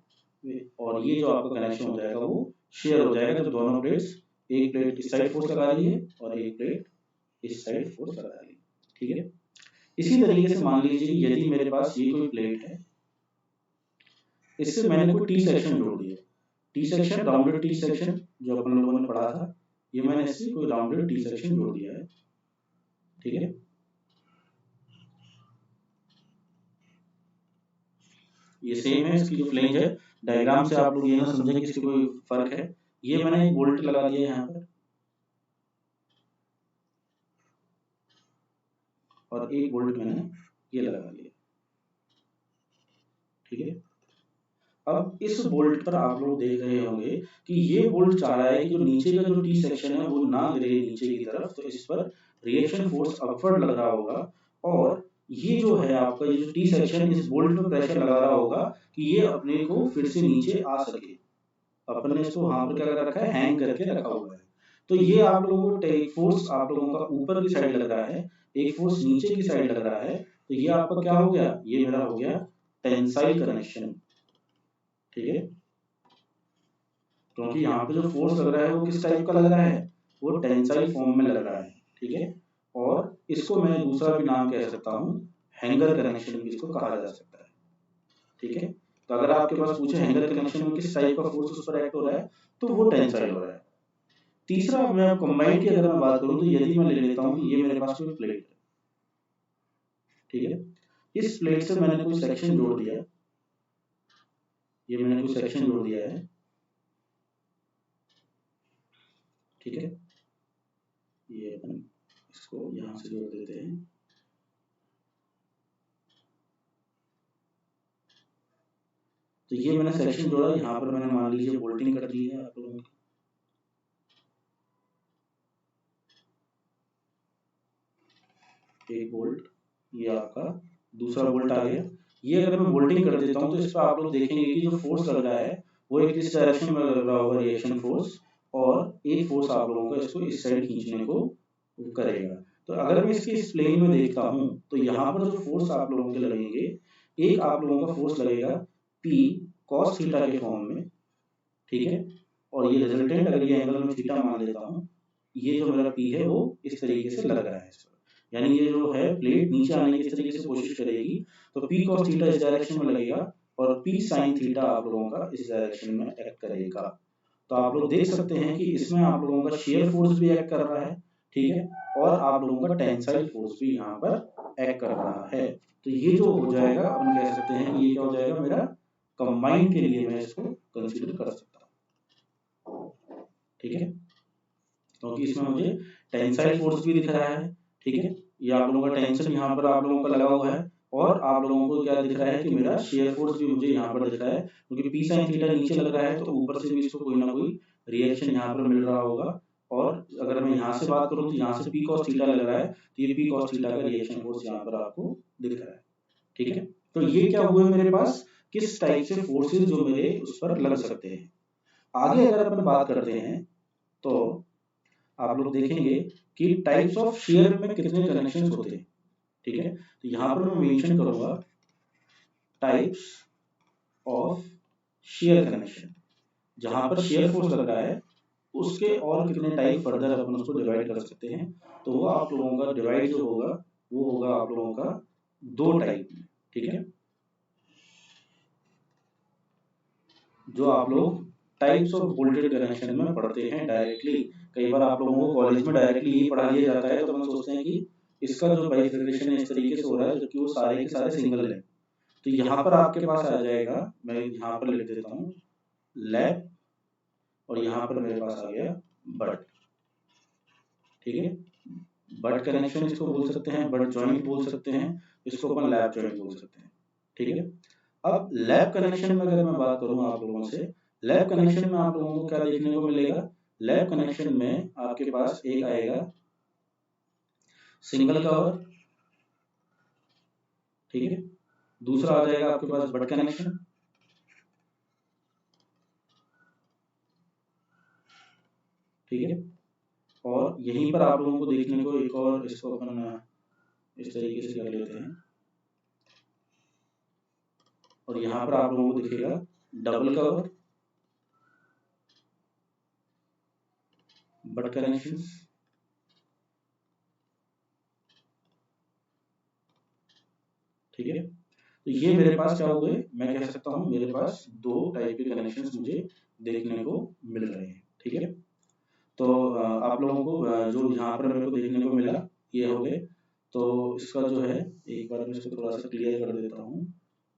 और ये जो आपका कनेक्शन हो जाएगा वो शेयर हो जाएगा जब दोनों प्लेट्स, एक प्लेट इस साइड फोर्स लगा रही है और एक प्लेट इस साइड फोर्स लगा रही है, ठीक है। इसी तरीके से मान लीजिए यदि मेरे पास ये कोई प्लेट है, इससे मैंने कोई टी सेक्शन जोड़ दिया, T section rounded T section जो अपन लोगों ने पढ़ा था, ये मैंने इससे कोई राउंडेड टी सेक्शन जोड़ दिया है, ठीक है। ये सेम है, इसकी जो फ्लेंज है, डायग्राम से आप लोग ये ना समझें कि इससे कोई फर्क है। ये मैंने एक बोल्ट लगा दिया यहाँ पर और एक बोल्ट मैंने ये लगा दिया, ठीक है। अब इस बोल्ट पर आप लोग देख रहे होंगे कि ये बोल्ट चाह रहा है कि जो नीचे का जो टी सेक्शन है वो ना गिरे नीचे की तरफ, तो इस पर रिएक्शन फोर्स अपवर्ड लग रहा होगा, और ये जो है आपका ये जो टी सेक्शन इस बोल्ट पर प्रेशर लगा रहा होगा कि ये अपने को फिर से नीचे आ सके। अपन ने इसको वहां पर क्या कर रखा है, हैंग करके रखा हुआ है। तो ये आप लोगों को एक फोर्स आप लोगों का ऊपर की साइड लग रहा है, एक फोर्स नीचे की साइड लग रहा है, तो ये आपका क्या हो गया, ये मेरा हो गया टेंसाइल कनेक्शन, ठीक है। क्योंकि यहाँ पे जो फोर्स लग रहा है वो किस टाइप का लग रहा है, वो टेंसाइल फॉर्म में लग रहा है, ठीक है। और इसको मैं दूसरा भी नाम कह सकता हूँ, हैंगर कनेक्शन भी इसको कहा जा सकता है, ठीक है। तो अगर आपके पास पूछे हैंगर कनेक्शन में किस टाइप का फोर्स उस पर एक्ट हो रहा है, तो वो टेंसाइल हो रहा है। तीसरा मैं कंबाइंड की अगर मैं बात करूं, तो यदि मैं ले लेता हूं ये मेरे पास कोई प्लेट है, ठीक है। इस प्लेट से मैंने कोई सेक्शन जोड़ दिया, ये मैंने कोई सेक्शन जोड़ दिया है, ठीक है। ये अपन इसको यहां से जोड़ देते हैं, तो ये मैंने सेक्शन जोड़ा, यहाँ पर मैंने मान लीजिए बोल्टिंग कर दी है आप लोगों की, एक बोल्ट, ये आपका दूसरा बोल्ट आ गया। ये अगर मैं बोल्टिंग कर देता हूँ तो इस पर आप लोग देखेंगे कि जो फोर्स लग रहा है वो एक इस डायरेक्शन में लग रहा होगा, रिएक्शन फोर्स, और एक फोर्स आप लोगों को इसको इस साइड खींचने को करेगा। तो अगर मैं इसके इस प्लेन में देखता हूँ तो यहाँ पर जो फोर्स आप लोगों के लगेंगे, एक आप लोगों का फोर्स लगेगा P cos थीटा के फॉर्म में, ठीक है। और ये रिजल्टेंट अगर ये एंगल में थीटा मान लेता हूँ, ये जो मेरा P है वो इस तरीके से लग रहा है इस पर, यानी ये जो है प्लेट नीचे आने की इस तरीके से कोशिश करेगी, तो P cos थीटा इस डायरेक्शन में लगेगा और P sin थीटा आप लोगों का इस डायरेक्शन में एक्ट करेगा। तो आप लोग देख सकते हैं कि इसमें आप लोगों का शेयर फोर्स भी एक्ट कर रहा है, ठीक है, और आप लोगों का टेंसाइल फोर्स भी यहाँ पर एक्ट कर रहा है। तो ये जो हो जाएगा, अपन कह सकते हैं कि ये क्या हो जाएगा, मेरा कंबाइन के लिए मैं इसको कंसीडर कर सकता हूँ, ठीक है, क्योंकि इसमें मुझे टेंसाइल फोर्स भी दिख रहा है, ठीक है। ये आप लोगों का टेंशन यहाँ पर आप लोगों का लगा हुआ है, और आप लोगों को क्या दिख रहा है कि मेरा शेयर फोर्स भी मुझे यहाँ पर दिख रहा है, क्योंकि P sin थीटा नीचे लग रहा है तो ऊपर से भी इसको कोई ना कोई रिएक्शन यहाँ पर मिल रहा होगा। और अगर मैं यहाँ से बात करूँ तो यहाँ से P cos थीटा लग रहा है, तो ये P cos थीटा का रिएक्शन फोर्स यहाँ पर आपको दिख रहा है, ठीक है। तो ये क्या हुए मेरे पास, किस टाइप से फोर्सेज जो मेरे उस पर लग सकते हैं। आगे अगर अपन बात करते हैं तो आप लोग देखेंगे कि टाइप्स ऑफ शेयर में कितने कनेक्शंस होते हैं, ठीक है। तो यहाँ पर मैं मेंशन करूंगा टाइप्स ऑफ शेयर कनेक्शन, जहां पर शेयर फोर्स लग रहा है उसके और कितने टाइप फर्दर अपन उसको डिवाइड कर सकते हैं। तो वो आप लोगों का डिवाइड जो होगा वो होगा आप लोगों का दो टाइप में, ठीक है। जो आप लोग टाइप्स ऑफ बोल्टेड कनेक्शन में पढ़ते हैं डायरेक्टली, कई बार आप लोगों को कॉलेज में डायरेक्टली ये पढ़ा दिया जाता है, तो हम सोचते हैं कि इसका जो बाइफर्केशन है इस तरीके से हो रहा है, जबकि वो सारे के सारे सिंगल है। तो यहाँ पर आपके पास आ जाएगा, मैं यहाँ पर लिख देता हूँ लैप, और यहाँ पर मेरे पास आ गया बट, ठीक है। बट कनेक्शन इसको बोल सकते हैं, बट जॉइंट बोल सकते हैं, इसको अपन लैप जॉइंट बोल सकते हैं, ठीक है। अब लैप कनेक्शन में अगर मैं बात करूँ आप लोगों से, लैप कनेक्शन में आप लोगों को क्या देखने को मिलेगा, लैप कनेक्शन में आपके पास एक आएगा सिंगल कवर, ठीक है। दूसरा आ जाएगा आपके पास बट कनेक्शन, ठीक है। और यहीं पर आप लोगों को देखने को एक और इसको अपन इस तरीके से कर लेते हैं, और यहाँ पर आप लोगों को दिखेगा डबल कवर, बट कनेक्शंस, ठीक है। तो ये मेरे पास क्या हो गए, मैं कह सकता हूँ मेरे पास दो टाइप के कनेक्शंस मुझे देखने को मिल रहे हैं, ठीक है। तो आप लोगों को जो यहाँ पर मेरे को देखने को मिला ये हो गए। तो इसका जो है एक बार मैं इसको थोड़ा सा क्लियर कर देता हूँ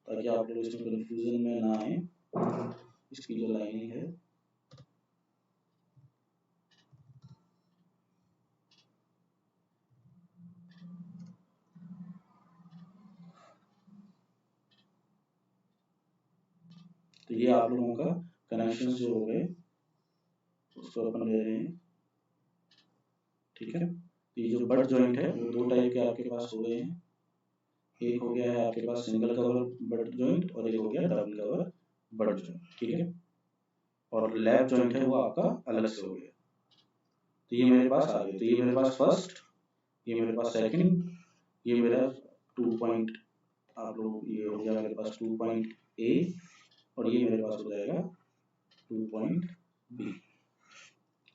ताकि आप लोग इसमें कंफ्यूजन में ना आए। इसकी जो लाइनिंग है तो ये आप लोगों का कनेक्शन जो हो गए उसको अपन ले रहे हैं, ठीक है। ये जो बट जॉइंट है वो दो टाइप के आपके पास हो गए हैं, एक हो गया है आपके पास सिंगल कवर बट जॉइंट और एक हो गया डबल कवर बट जॉइंट, ठीक है। और लैप जॉइंट है वो आपका अलग से हो गया। तो ये मेरे पास आ गए, तो ये मेरे पास फर्स्ट, ये मेरे पास सेकंड, ये मेरा 2 पॉइंट आप लोग ये हो गया मेरे पास 2 पॉइंट ए, और ये मेरे पास हो जाएगा 2 पॉइंट बी,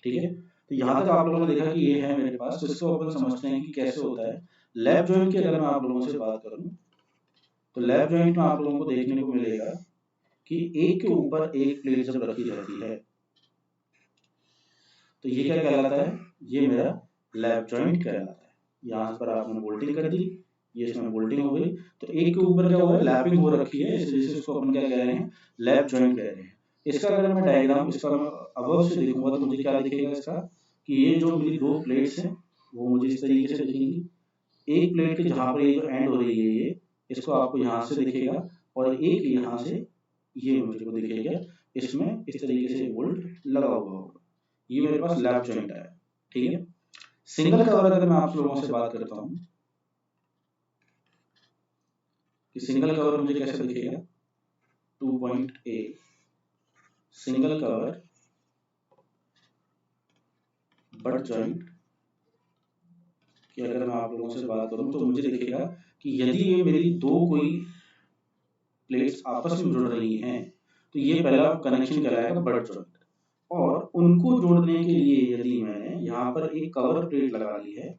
ठीक है। तो यहाँ तक आप लोगों ने देखा कि ये है मेरे पास। तो इसको अपन समझते हैं कि कैसे होता है लैप जॉइंट की। अगर मैं आप लोगों से बात करूं तो लैप जॉइंट में आप लोगों को देखने को मिलेगा कि एक के ऊपर एक प्लेट जब रखी जाती है तो ये क्या कहलाता है, ये मेरा लैप जॉइंट कहलाता है। यहाँ पर आपने बोल्टिंग कर दी, ये इसमें बोल्टिंग हो गई, तो एक के ऊपर क्या हुआ है लैपिंग हो रखी है, इस वजह से इसको अपन क्या कह रहे हैं, लैप जॉइंट कह रहे हैं। इसका अगर मैं डायग्राम इसका अबव से देखूंगा तो मुझे क्या दिखेगा इसका, कि ये जो मेरी दो प्लेट्स हैं वो मुझे इस तरीके से दिखेंगी। एक प्लेट के जहाँ पर ये जो एंड हो रही है ये, इसको आपको यहाँ से दिखेगा, और एक यहाँ से ये मुझे को दिखेगा, इसमें इस तरीके से बोल्ट लगा हुआ होगा। ये मेरे पास लैप जॉइंट है, ठीक है। सिंगल कवर अगर मैं आप लोगों से बात करता हूँ कि सिंगल कवर मुझे कैसे दिखेगा, 2 point a single cover butt joint कि अगर मैं आप लोगों से बात करूं तो मुझे दिखेगा कि यदि ये मेरी दो कोई प्लेट्स आपस में जुड़ रही हैं तो ये पहला कनेक्शन कहलाएगा बट जॉइंट। और उनको जोड़ने के लिए यदि मैंने यहाँ पर एक कवर प्लेट लगा ली है,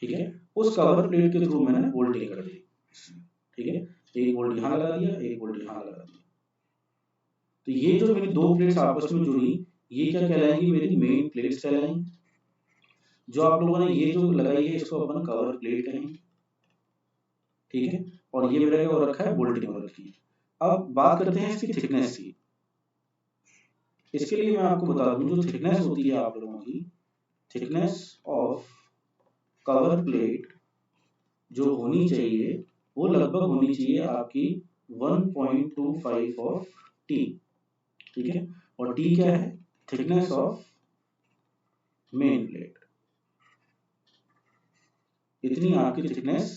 ठीक है, उस कवर प्लेट के थ्रू मैंने बोल्टिंग कर दी, ठीक है, एक बोल्ट यहाँ लगा दिया, एक बोल्ट यहाँ लगा दिया। तो ये जो मेरी दो प्लेट्स आपस में जुड़ी ये क्या कहलाएंगी, मेरी मेन प्लेट्स कहलाएंगी। जो आप लोगों ने ये जो लगाई है इसको अपन कवर प्लेट कहेंगे, ठीक है। और ये मेरा क्या हो रखा है, बोल्टिंग हो रखी है। अब बात करते हैं इसकी थिकनेस की। इसके लिए मैं आपको बता दूं जो थिकनेस होती है आप लोगों की, थिकनेस ऑफ कवर प्लेट जो होनी चाहिए वो लगभग होनी चाहिए आपकी 1.25 ऑफ टी, ठीक है। और टी क्या है, थिकनेस ऑफ मेन प्लेट, इतनी आपकी थिकनेस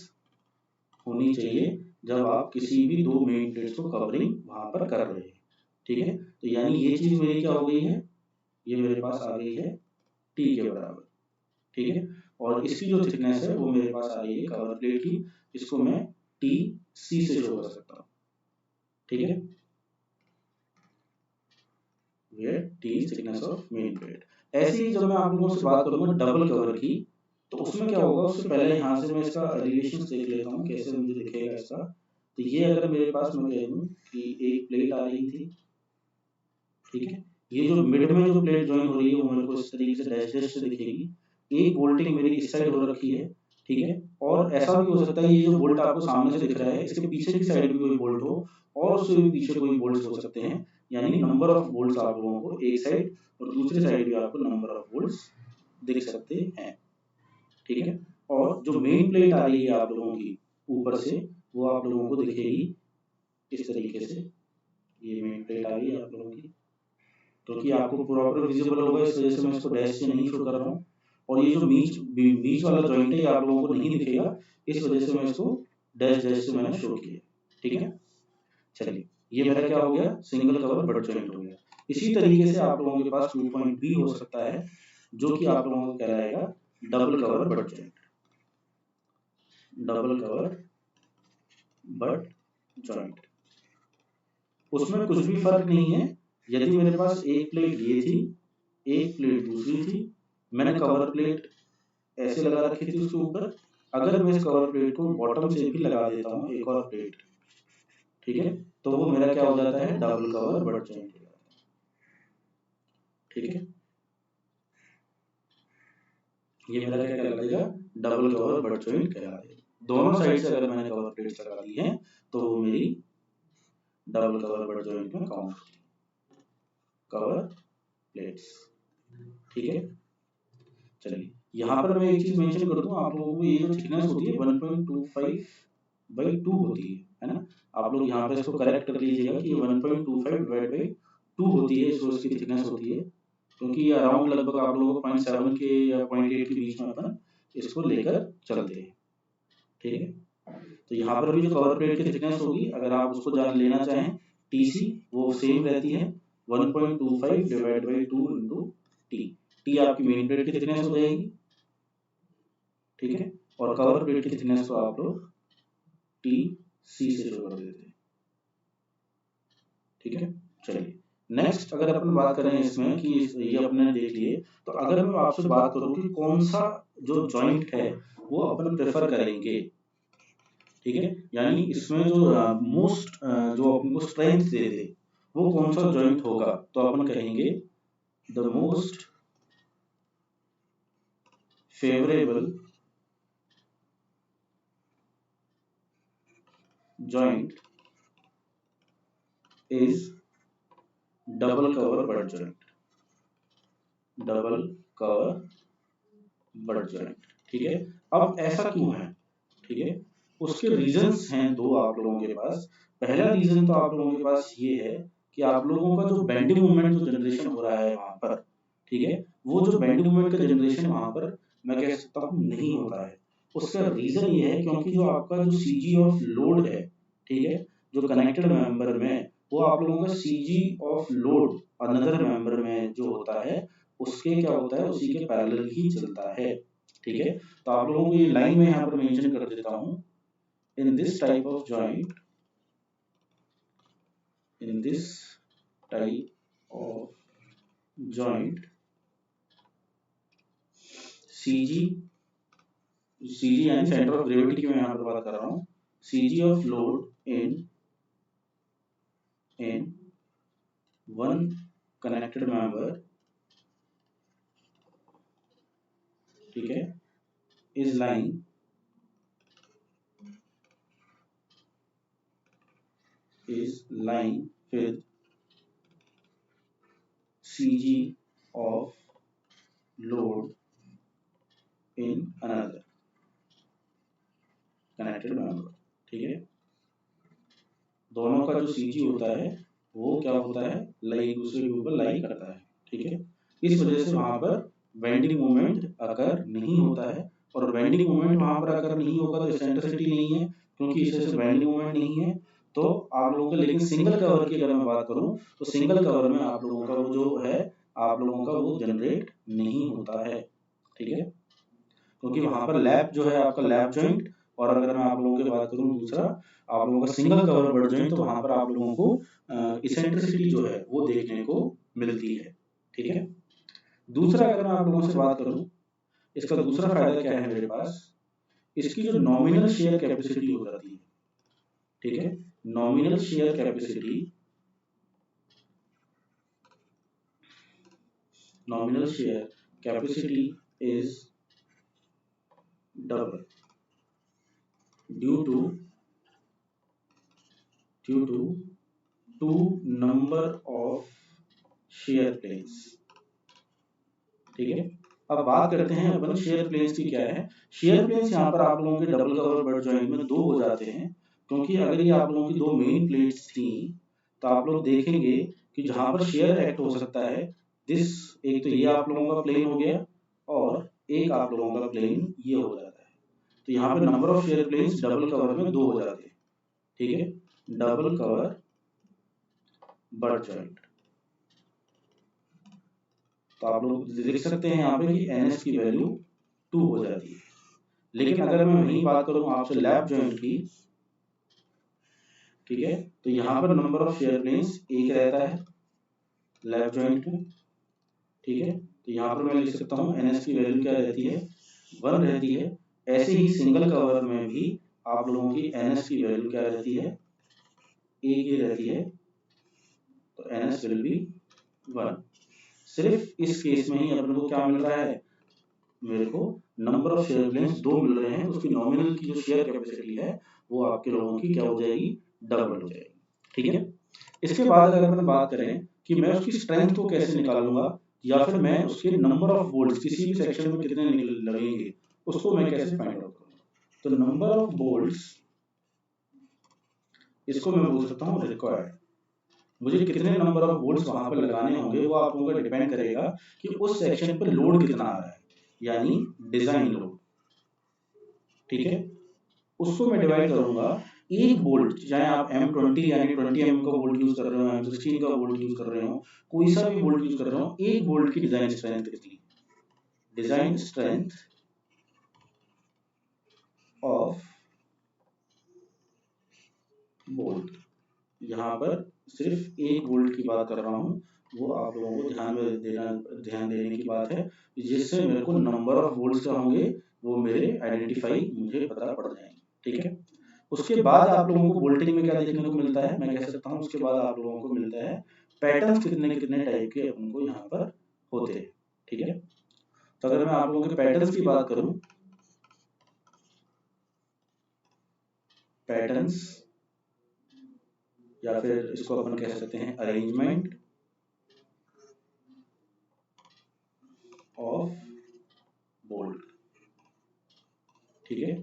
होनी चाहिए जब आप किसी भी दो मेन प्लेट्स को कवरिंग वहां पर कर रहे हैं, ठीक है। तो यानी ये चीज मेरी क्या हो गई है, ये मेरे पास आ गई है टी के बराबर, ठीक है। और इसकी जो थिकनेस है वो मेरे पास आ रही है कवर प्लेट की, इसको मैं टी सी से शो कर सकता हूँ, ठीक है। ये T thickness of main plate. ऐसे ही जब मैं आप लोगों से बात करूंगा डबल कवर की तो उसमें क्या होगा, उससे पहले यहाँ से मैं इसका एलिवेशन देख लेता हूँ कैसे मुझे दिखेगा इसका। तो ये अगर मेरे पास मैं कह दूं कि एक प्लेट आ रही थी, ठीक है, ये जो मिड में जो प्लेट ज्वाइन हो रही है वो मेरे को इस तरीके से डैश डैश से दिखेगी। एक बोल्टिंग मेरी इस साइड हो रखी है, ठीक है। और ऐसा भी हो सकता है ये जो बोल्ट आपको सामने से दिख रहा है इसके पीछे की साइड भी कोई बोल्ट हो और उससे भी पीछे कोई बोल्ट हो सकते हैं, यानी नंबर ऑफ बोल्ट्स आप लोगों को एक साइड और दूसरी साइड भी आपको नंबर ऑफ बोल्ट्स दिख सकते हैं, ठीक है। और जो मेन प्लेट आ रही है आप लोगों की ऊपर से वो आप लोगों को दिखेगी इस तरीके से, ये मेन प्लेट आ रही है आप लोगों की, तो कि आपको प्रॉपर विजिबल होगा इस वजह से मैं इसको डैश से नहीं शो कर रहा हूँ। और ये जो बीच वाला जॉइंट है आप लोगों को नहीं दिखेगा, इस वजह से मैं इसको डैश डैश से मैंने शो किया, ठीक है। चलिए ये मेरा क्या हो गया, सिंगल कवर बट जॉइंट हो गया। इसी तरीके से आप लोगों के पास 2 पॉइंट भी हो सकता है, जो कि आप लोगों को कहलाएगा double cover butt joint, double cover butt joint. उसमें कुछ भी फर्क नहीं है। यदि मेरे पास एक प्लेट ये थी, एक प्लेट दूसरी थी, मैंने कवर प्लेट ऐसे लगा रखी थी उसके ऊपर, अगर मैं इस कवर प्लेट को बॉटम से भी लगा देता हूँ एक और प्लेट, ठीक है, तो वो मेरा क्या हो जाता है, डबल कवर बट जॉइंट हो जाता है। ठीक है, ये मेरा क्या कहलाएगा, डबल कवर बट जॉइंट कहलाएगा। दोनों साइड से अगर मैंने कवर प्लेट्स लगा दी हैं तो वो मेरी डबल कवर बट जॉइंट में काउंट होती है, कवर प्लेट्स। ठीक है, चलिए यहाँ पर मैं एक चीज मेंशन कर दूं आप लोगों को, ये जो थिकनेस होती है 1.25/2 होती है ना। आप लोग यहाँ पे इसको करेक्ट कर लीजिएगा कि 1.25/2 होती है, इसको इसकी थिकनेस होती है, क्योंकि ये अराउंड लगभग आप लोगों को 0.7 के या 0.8 के बीच में अपन इसको लेकर चलते हैं। ठीक है, तो यहाँ पर भी जो कवर प्लेट की थिकनेस होगी, अगर आप उसको जान लेना चाहें टीसी, वो सेम रहती है 1.25/2 इंटू टी। टी आपकी मेन प्लेट की थिकनेस हो जाएगी, ठीक है, और कवर प्लेट की थिकनेस को आप लोग टी सी से शो कर देते हैं। ठीक है, चलिए नेक्स्ट अगर अपन बात करें इसमें कि ये अपने देख लिए, तो अगर मैं आपसे बात करूं कि कौन सा जो जॉइंट है वो अपन प्रेफर करेंगे, ठीक है, यानी इसमें जो मोस्ट जो अपन को स्ट्रेंथ दे दे वो कौन सा जॉइंट होगा, तो अपन कहेंगे the most favourable joint is double cover butt joint, double cover butt joint. ठीक है, अब ऐसा क्यों है, ठीक है, उसके रीजंस हैं दो आप लोगों के पास। पहला रीजन तो आप लोगों के पास ये है कि आप लोगों का जो बेंडिंग मोमेंट जो जनरेशन हो रहा है वहां पर, ठीक है, वो जो बेंडिंग मोमेंट का जनरेशन वहां पर मैं कह सकता हूँ नहीं होता है। उसका रीजन ये है क्योंकि जो आपका जो सीजी ऑफ लोड है, ठीक है, जो कनेक्टेड मेंबर में, वो आप लोगों का CG of load another member में जो होता है उसके क्या होता है, उसी के पैरेलल ही चलता है। ठीक है, तो आप लोगों को ये लाइन में यहाँ पर मेंशन कर देता हूँ, in this type of joint, in this type of joint, CG यानी सेंटर ऑफ ग्रेविटी की मैं यहाँ पर बात कर रहा हूँ, CG of load in one connected member, ठीक है, is lying with CG of load in another connected member। ठीक है, दोनों का जो सीजी होता है वो क्या होता है, लाई दूसरे के ऊपर लाई करता है। ठीक है, इस वजह से वहां पर बेंडिंग मोमेंट अकर नहीं होता है, और बेंडिंग मोमेंट वहां पर अगर नहीं होगा तो एसेंट्रिसिटी नहीं है, क्योंकि इस वजह से बेंडिंग मोमेंट नहीं है तो आप लोगों का। लेकिन सिंगल कवर की अगर मैं बात करूं तो सिंगल कवर में आप लोगों का वो जो है, आप लोगों का वो जनरेट नहीं होता है। ठीक है, क्योंकि वहां पर लैप जो है आपका लैप जॉइंट, और अगर मैं आप लोगों की बात करूं दूसरा आप लोगों का सिंगल कवर बट जॉइंट, तो वहां पर आप लोगों को इसेंट्रिसिटी जो है वो देखने को मिलती है। ठीक है, दूसरा अगर मैं आप लोगों से बात करूं, इसका दूसरा फायदा क्या है मेरे पास, इसकी जो नॉमिनल शेयर कैपेसिटी हो जाती है। ठीक है, nominal share capacity, nominal share capacity is double due to two number of shear planes। ठीक है, अब बात करते हैं अपन शेयर प्लेन्स की क्या है। शेयर प्लेन्स यहाँ पर आप लोगों के डबल कवर बट जॉइंट में दो हो जाते हैं, क्योंकि अगर ये आप लोगों की दो मेन प्लेट्स थी तो आप लोग देखेंगे कि जहां पर शेयर एक्ट हो सकता है, दिस एक तो ये आप लोगों का प्लेन हो गया और एक आप लोगों का प्लेन ये हो जाता है। तो यहाँ पे number of shear planes double cover में दो हो जाते हैं। ठीक है, डबल कवर बट जॉइंट। तो आप लोग लिख सकते हैं यहाँ पे कि NS की वैल्यू 2 हो जाती है। लेकिन अगर मैं वही बात करूँ आपसे लैप जॉइंट की, ठीक है, तो यहाँ पर नंबर ऑफ शेयर प्लेन्स एक रहता है लैप जॉइंट में, ठीक है। तो यहाँ पर मैं लिख सकता हूँ NS की वैल्यू क्या रहती है, 1 रहती है। ऐसे ही सिंगल कवर में भी आप लोगों की NS की वैल्यू क्या रहती है, एक ही रहती है, तो NS विल बी 1। सिर्फ इस केस में ही अपने को क्या मिल रहा है, मेरे को नंबर ऑफ शेयर प्लेन्स 2 मिल रहे हैं, उसकी नॉमिनल की जो शेयर कैपेसिटी है वो आपके लोगों की क्या हो जाएगी, डबल हो जाएगी, ठीक है। इसके बाद अगर अपन बात करें कि मैं उसकी स्ट्रेंथ को कैसे निकालूंगा, या फिर मैं उसके नंबर ऑफ बोल्ट्स किसी भी सेक्शन में कितने लगेंगे उसको मैं कैसे फाइंड आउट करूंगा, तो नंबर ऑफ बोल्ट्स, इसको मैं बोल सकता हूँ रिक्वायर्ड। मुझे कितने नंबर ऑफ बोल्ट्स वहां पर लगाने होंगे वो आप लोगों का डिपेंड करेगा कि उस सेक्शन पर लोड कितना आ रहा है, यानी डिजाइन लोड, ठीक है। उसको मैं डिवाइड करूंगा, एक बोल्ट चाहे आप M20 यानी 20 mm का बोल्ट यूज कर रहे हो, M16 का बोल्ट यूज कर रहे हो, कोई सा भी बोल्ट यूज कर रहे हो, एक बोल्ट की डिजाइन स्ट्रेंथ कितनी, डिजाइन स्ट्रेंथ ऑफ बोल्ट, यहाँ पर सिर्फ एक बोल्ट की बात कर रहा हूँ, वो आप लोगों को ध्यान देने की बात है, जिससे मेरे को नंबर ऑफ बोल्ट्स क्या होंगे वो मेरे आइडेंटिफाई मुझे पता पड़ जाएंगे, ठीक है। उसके बाद आप लोगों को बोल्टिंग में क्या देखने को मिलता है, मैं कह सकता हूँ उसके बाद आप लोगों को मिलता है पैटर्न्स कितने कितने टाइप के अपन को यहाँ पर होते हैं, ठीक है। तो अगर मैं आप लोगों के पैटर्न्स की बात करूं, पैटर्न्स या फिर इसको अपन कह सकते हैं अरेंजमेंट ऑफ बोल्ट, ठीक है।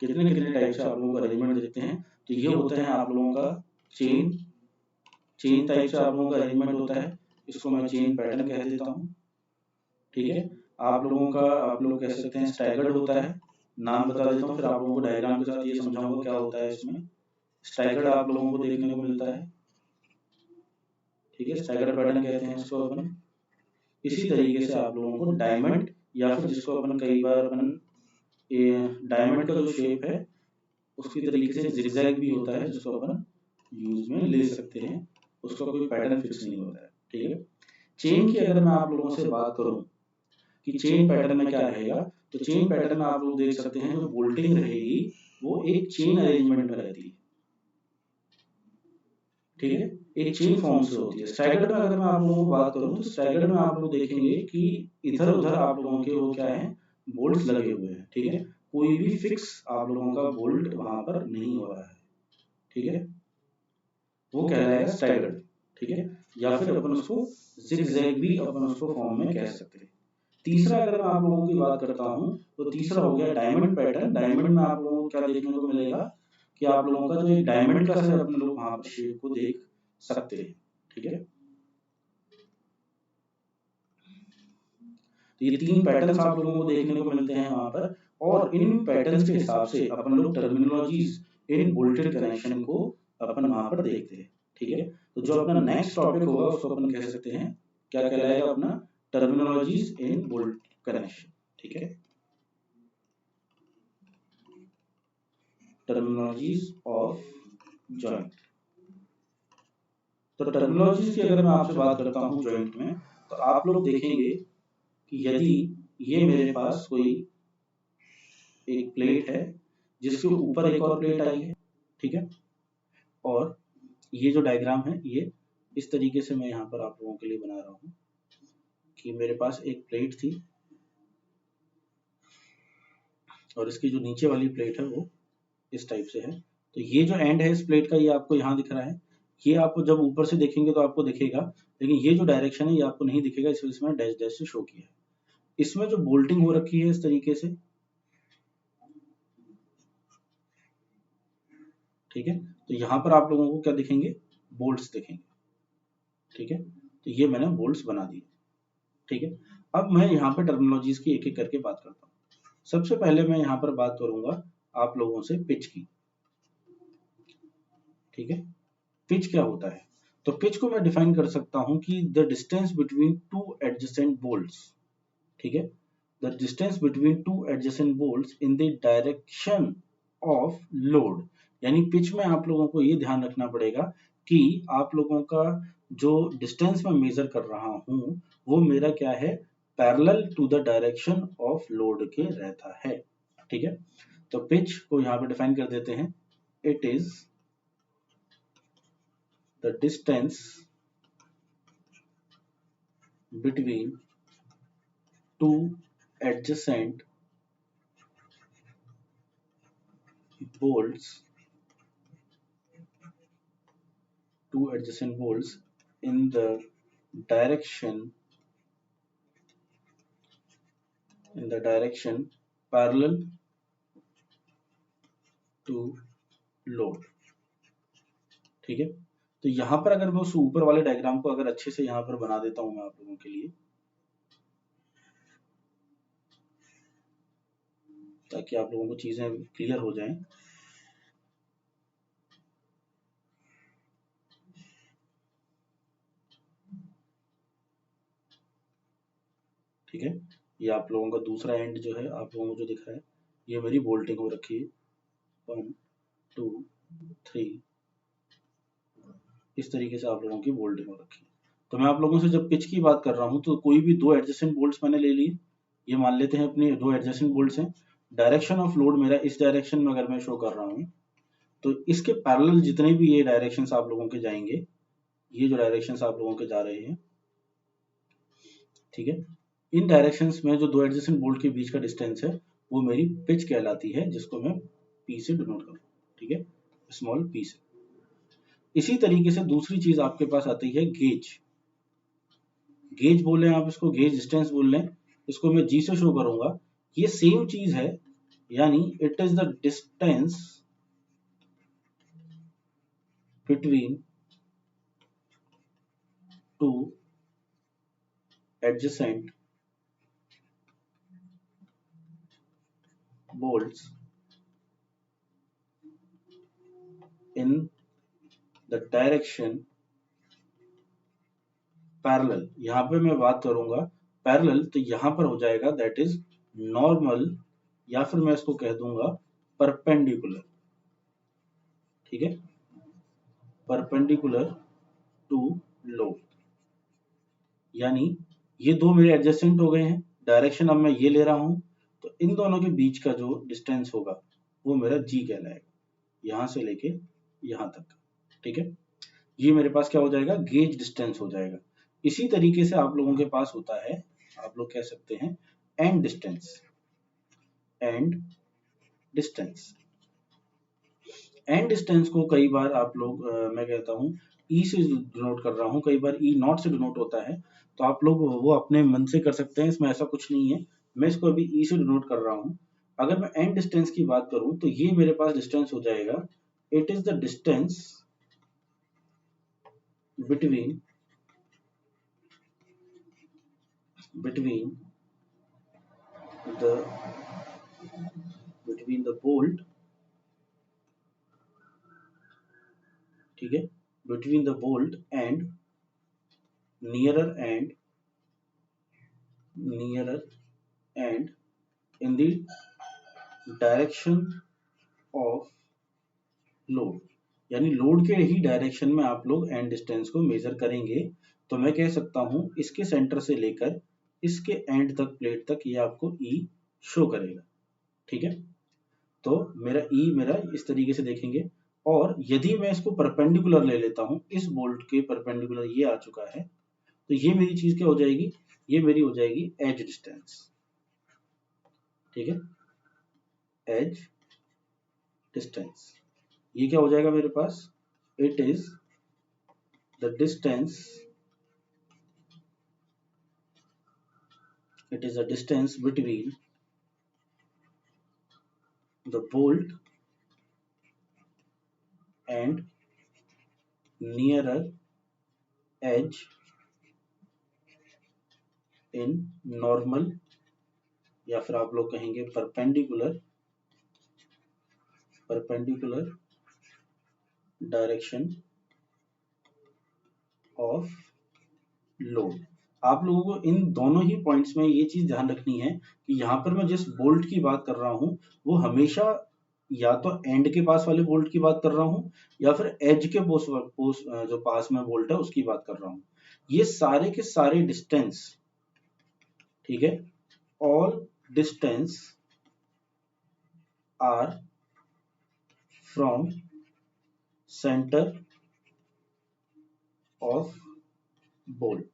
कितने कितने टाइप से आप लोगों को अरेंजमेंट देखते हैं, तो ये होता है आप लोगों का चेन टाइप से आप लोगों का अरेंजमेंट होता है, इसको मैं चेन पैटर्न कह देता हूँ, ठीक है। आप लोगों का आप लोग कह सकते हैं स्टैगर्ड होता है, नाम बता देता हूँ फिर आप लोगों को डायग्राम के साथ ये समझाऊंगा क्या होता है इसमें। स्टैगर्ड आप लोगों को देखने को मिलता है, ठीक है, स्टैगर्ड पैटर्न कहते हैं इसको अपन। इसी तरीके से आप लोगों को डायमंड या फिर जिसको अपन कई बार अपन डायमंड का जो शेप है उसकी तरीके से जिगजैग भी होता है, जिसको अपन यूज में ले सकते हैं, उसका कोई पैटर्न फिक्स नहीं होता है, ठीक है। चेन की अगर मैं आप लोगों से बात करूं कि चेन पैटर्न में क्या रहेगा, तो चेन पैटर्न में आप लोग देख सकते हैं जो बोल्टिंग रहेगी वो एक चेन अरेंजमेंट में रहती है, ठीक है, एक चेन फॉर्म से होती है। स्टैगर्ड में अगर मैं आप लोगों को बात करूं तो स्टैगर्ड में आप लोग देखेंगे कि इधर उधर आप लोगों के वो क्या है, बोल्ट्स लगे हुए हैं, ठीक है, कोई भी फिक्स आप लोगों का बोल्ट वहां पर नहीं हो रहा है, ठीक है, वो कहलाएगा स्टैगर्ड, ठीक है। या फिर अपन उसको जिगजैग भी अपन उसको फॉर्म में कह सकते हैं। तीसरा अगर मैं आप लोगों की बात करता हूं तो तीसरा हो गया डायमंड पैटर्न। डायमंड में आप लोगों को क्या देखने को मिलेगा कि आप लोगों का जो एक डायमंड का से अपने लोग वहां पर शेप को देख सकते हैं, ठीक है। तो ये तीन पैटर्न्स आप लोगों को देखने को मिलते हैं वहां पर, और इन पैटर्न्स के हिसाब से अपन लोग टर्मिनोलॉजीज इन बोल्टेड कनेक्शन को अपन वहां पर देखते हैं, ठीक है। तो जो अपना नेक्स्ट टॉपिक होगा उसको अपन कह सकते हैं क्या कहलाएगा अपना, टर्मिनोलॉजीज इन बोल्ट कनेक्शन, ठीक है, टर्मिनोलॉजीज ऑफ जॉइंट। तो टर्मिनोलॉजीज की अगर मैं आपसे बात करता हूं जॉइंट में, तो आप लोग देखेंगे कि यदि ये मेरे पास कोई एक प्लेट है जिसके ऊपर एक और प्लेट आई है, ठीक है, और ये जो डायग्राम है ये इस तरीके से मैं यहाँ पर आप लोगों के लिए बना रहा हूँ कि मेरे पास एक प्लेट थी और इसकी जो नीचे वाली प्लेट है वो इस टाइप से है। तो ये जो एंड है इस प्लेट का ये आपको यहाँ दिख रहा है, ये आपको जब ऊपर से देखेंगे तो आपको दिखेगा, लेकिन ये जो डायरेक्शन है ये आपको नहीं दिखेगा, इस वजह से मैंने डैश डैश से शो किया है। इसमें जो बोल्टिंग हो रखी है इस तरीके से, ठीक है, तो यहाँ पर आप लोगों को क्या दिखेंगे, बोल्ट्स दिखेंगे, ठीक है। तो ये मैंने बोल्ट्स बना दिए, ठीक है। अब मैं यहाँ पे टर्मिनोलॉजीज की एक एक करके बात करता हूँ। सबसे पहले मैं यहाँ पर बात करूंगा आप लोगों से पिच की, ठीक है। पिच क्या होता है, तो पिच को मैं डिफाइन कर सकता हूं कि the distance between two adjacent bolts, ठीक है, the distance between two adjacent bolts in the direction of load. यानी पिच में आप लोगों को ये ध्यान रखना पड़ेगा कि आप लोगों का जो डिस्टेंस मैं मेजर कर रहा हूं वो मेरा क्या है, parallel to the direction of load के रहता है, ठीक है। तो पिच को यहां पे डिफाइन कर देते हैं, it is the distance between two adjacent bolts, in the direction parallel to load, ठीक है। तो यहां पर अगर मैं उस ऊपर वाले डायग्राम को अगर अच्छे से यहां पर बना देता हूं मैं आप लोगों के लिए, ताकि आप लोगों को चीजें क्लियर हो जाएं। ठीक है, ये आप लोगों का दूसरा एंड जो है आप लोगों को जो दिख रहा है ये मेरी बोल्टिंग हो रखी है 1 2 3, इस तरीके से आप लोगों की बोल्टिंग हो रखी है। तो मैं आप लोगों से जब पिच की बात कर रहा हूं तो कोई भी दो एडजेसेंट बोल्ट्स मैंने ले लिए, ये मान लेते हैं अपने दो एडजेसेंट बोल्ट्स हैं, डायरेक्शन ऑफ लोड मेरा इस डायरेक्शन में अगर मैं शो कर रहा हूं तो इसके पैरेलल जितने भी ये डायरेक्शंस आप लोगों के जाएंगे, ये जो डायरेक्शंस आप लोगों के जा रहे हैं, ठीक है, इन डायरेक्शंस में जो दो एडजेसेंट बोल्ट के बीच का डिस्टेंस है वो मेरी पिच कहलाती है, जिसको मैं पी से डिनोट करूँ, ठीक है, स्मॉल पी से। इसी तरीके से दूसरी चीज आपके पास आती है गेज। गेज बोल लें आप इसको, गेज डिस्टेंस बोल लें, इसको मैं जी से शो करूंगा, ये सेम चीज है, यानी it is the distance between two adjacent bolts in the direction parallel। यहां पे मैं बात करूंगा पैरेलल, तो यहां पर हो जाएगा दैट इज नॉर्मल, या फिर मैं इसको कह दूंगा परपेंडिकुलर, ठीक है, परपेंडिकुलर टू लोड। यानी ये दो मेरे एडजेसेंट हो गए हैं, डायरेक्शन अब मैं ये ले रहा हूं, तो इन दोनों के बीच का जो डिस्टेंस होगा वो मेरा जी कहलाएगा, यहां से लेके यहां तक, ठीक है। ये मेरे पास क्या हो जाएगा, गेज डिस्टेंस हो जाएगा। इसी तरीके से आप लोगों के पास होता है, आप लोग कह सकते हैं and distance, and distance. And distance को कई बार आप लोग मैं कहता हूं ई से डिनोट कर रहा हूं, कई बार ई नॉट से डिनोट होता है, तो आप लोग वो अपने मन से कर सकते हैं, इसमें ऐसा कुछ नहीं है। मैं इसको अभी ई से डिनोट कर रहा हूं। अगर मैं एंड डिस्टेंस की बात करूं तो ये मेरे पास डिस्टेंस हो जाएगा, it is the distance between the bolt, ठीक है, between the bolt and nearer and in the direction of load। यानी लोड के ही डायरेक्शन में आप लोग एंड डिस्टेंस को मेजर करेंगे। तो मैं कह सकता हूं इसके सेंटर से लेकर इसके एंड तक, प्लेट तक, ये आपको ई शो करेगा, ठीक है। तो मेरा ई मेरा इस तरीके से देखेंगे, और यदि मैं इसको परपेंडिकुलर ले लेता हूं, इस बोल्ट के परपेंडिकुलर ये आ चुका है, तो ये मेरी चीज क्या हो जाएगी, ये मेरी हो जाएगी एज डिस्टेंस, ठीक है, एज डिस्टेंस। ये क्या हो जाएगा मेरे पास, it is the distance, between the bolt and nearer edge in normal, या फिर आप लोग कहेंगे परपेंडिकुलर डायरेक्शन ऑफ लोड। आप लोगों को इन दोनों ही पॉइंट्स में ये चीज ध्यान रखनी है कि यहाँ पर मैं जिस बोल्ट की बात कर रहा हूँ वो हमेशा या तो एंड के पास वाले बोल्ट की बात कर रहा हूँ या फिर एज के जो पास में बोल्ट है उसकी बात कर रहा हूँ। ये सारे के सारे डिस्टेंस, ठीक है, all distance are from centre of bolt,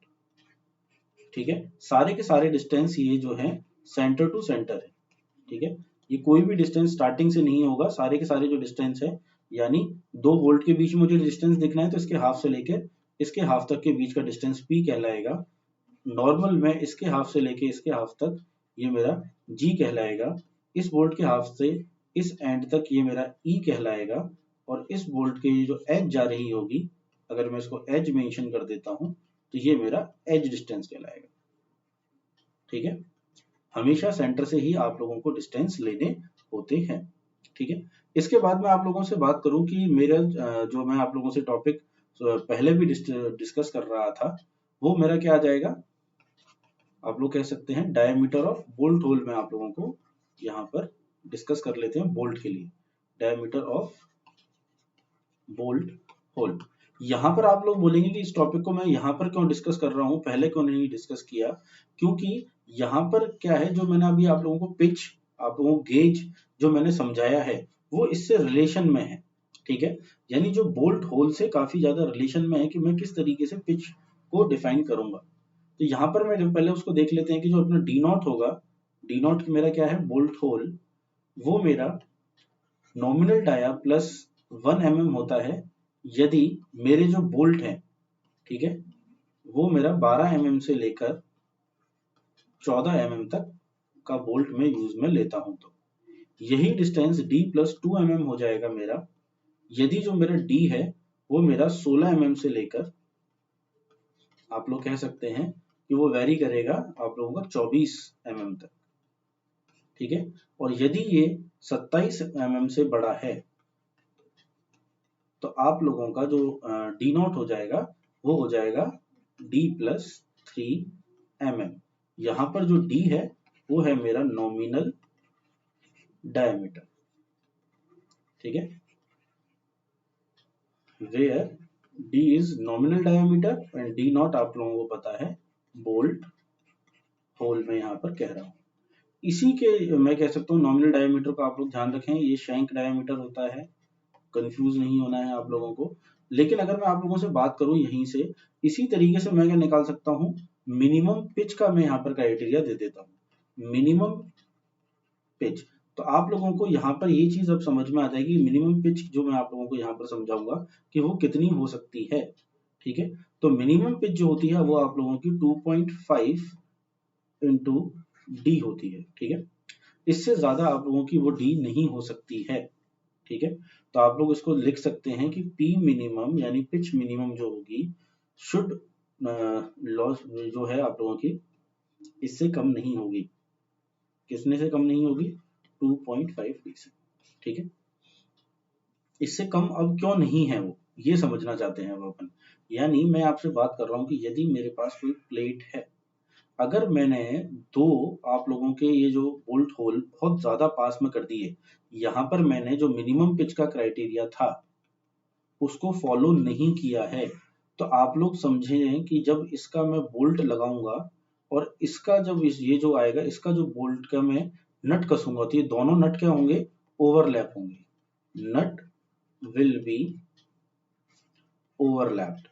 ठीक है, सारे के सारे डिस्टेंस ये जो है सेंटर टू सेंटर है, ठीक है, ये कोई भी डिस्टेंस स्टार्टिंग से नहीं होगा, सारे के सारे जो डिस्टेंस है यानी दो बोल्ट के बीच में मुझे डिस्टेंस देखना है तो इसके हाफ से लेकर इसके हाफ तक के बीच का डिस्टेंस P कहलाएगा। नॉर्मल में इसके हाफ से लेके इसके हाफ तक ये मेरा G कहलाएगा। इस बोल्ट के हाफ से इस एंड तक ये मेरा E कहलाएगा और इस बोल्ट के जो एज जा रही होगी, अगर मैं इसको एज मेंशन कर देता हूं तो ये मेरा एज डिस्टेंस कहलाएगा, ठीक है। हमेशा सेंटर से ही आप लोगों को डिस्टेंस लेने होते हैं, ठीक है। इसके बाद मैं आप लोगों से बात करूं कि मेरा जो मैं आप लोगों से टॉपिक पहले भी डिस्कस कर रहा था वो मेरा क्या आ जाएगा, आप लोग कह सकते हैं डायमीटर ऑफ बोल्ट होल में आप लोगों को यहाँ पर डिस्कस कर लेते हैं बोल्ट के लिए, डायमीटर ऑफ बोल्ट होल। यहाँ पर आप लोग बोलेंगे कि इस टॉपिक को मैं यहाँ पर क्यों डिस्कस कर रहा हूँ, पहले क्यों नहीं डिस्कस किया, क्योंकि यहाँ पर क्या है जो मैंने अभी आप लोगों को पिच, आप लोगों को गेज जो मैंने समझाया है वो इससे रिलेशन में है, ठीक है, यानी जो बोल्ट होल से काफी ज्यादा रिलेशन में है कि मैं किस तरीके से पिच को डिफाइन करूंगा। तो यहाँ पर मैं पहले उसको देख लेते हैं कि जो अपना डी नॉट होगा, डी नॉट मेरा क्या है, बोल्ट होल, वो मेरा नॉमिनल डाया प्लस 1 mm होता है यदि मेरे जो बोल्ट है, ठीक है, वो मेरा 12 mm से लेकर 14 mm तक का बोल्ट में यूज में लेता हूं तो यही डिस्टेंस d प्लस 2 mm हो जाएगा मेरा यदि जो मेरा d है वो मेरा 16 mm से लेकर, आप लोग कह सकते हैं कि वो वेरी करेगा आप लोगों का 24 mm तक, ठीक है, और यदि ये 27 mm से बड़ा है तो आप लोगों का जो डी नॉट हो जाएगा वो हो जाएगा d प्लस 3 mm। यहां पर जो d है वो है मेरा नॉमिनल डायमीटर, ठीक है, where d is nominal diameter and d naught आप लोगों को पता है बोल्ट होल में यहां पर कह रहा हूं। इसी के मैं कह सकता हूं नॉमिनल डायमीटर को आप लोग ध्यान रखें, ये शैंक डायमीटर होता है, कंफ्यूज नहीं होना है आप लोगों को। लेकिन अगर मैं आप लोगों से बात करूं यहीं से, इसी तरीके से मैं क्या निकाल सकता हूं, मिनिमम पिच का मैं यहाँ पर क्राइटेरिया दे देता हूं, मिनिमम पिच। तो आप लोगों को यहाँ पर ये चीज अब समझ में आ जाएगी, मिनिमम पिच जो मैं आप लोगों को यहाँ पर समझाऊंगा कि वो कितनी हो सकती है, ठीक है। तो मिनिमम पिच जो होती है वो आप लोगों की 2.5 इंटू डी होती है, ठीक है, इससे ज्यादा आप लोगों की वो डी नहीं हो सकती है, ठीक है। तो आप लोग इसको लिख सकते हैं कि पी मिनिमम यानी पिच मिनिमम जो होगी शुड लॉस जो है आप लोगों की इससे कम नहीं होगी, किसने से कम नहीं होगी, 2.5 डी से, ठीक है। इससे कम अब क्यों नहीं है वो ये समझना चाहते हैं अब अपन, यानी मैं आपसे बात कर रहा हूं कि यदि मेरे पास कोई प्लेट है, अगर मैंने दो आप लोगों के ये जो बोल्ट होल बहुत ज्यादा पास में कर दिए, यहाँ पर मैंने जो मिनिमम पिच का क्राइटेरिया था उसको फॉलो नहीं किया है, तो आप लोग समझें कि जब इसका मैं बोल्ट लगाऊंगा और इसका जब ये जो आएगा इसका जो बोल्ट का मैं नट कसूंगा तो ये दोनों नट क्या होंगे, ओवरलैप होंगे, नट विल बी ओवरलैप्ड,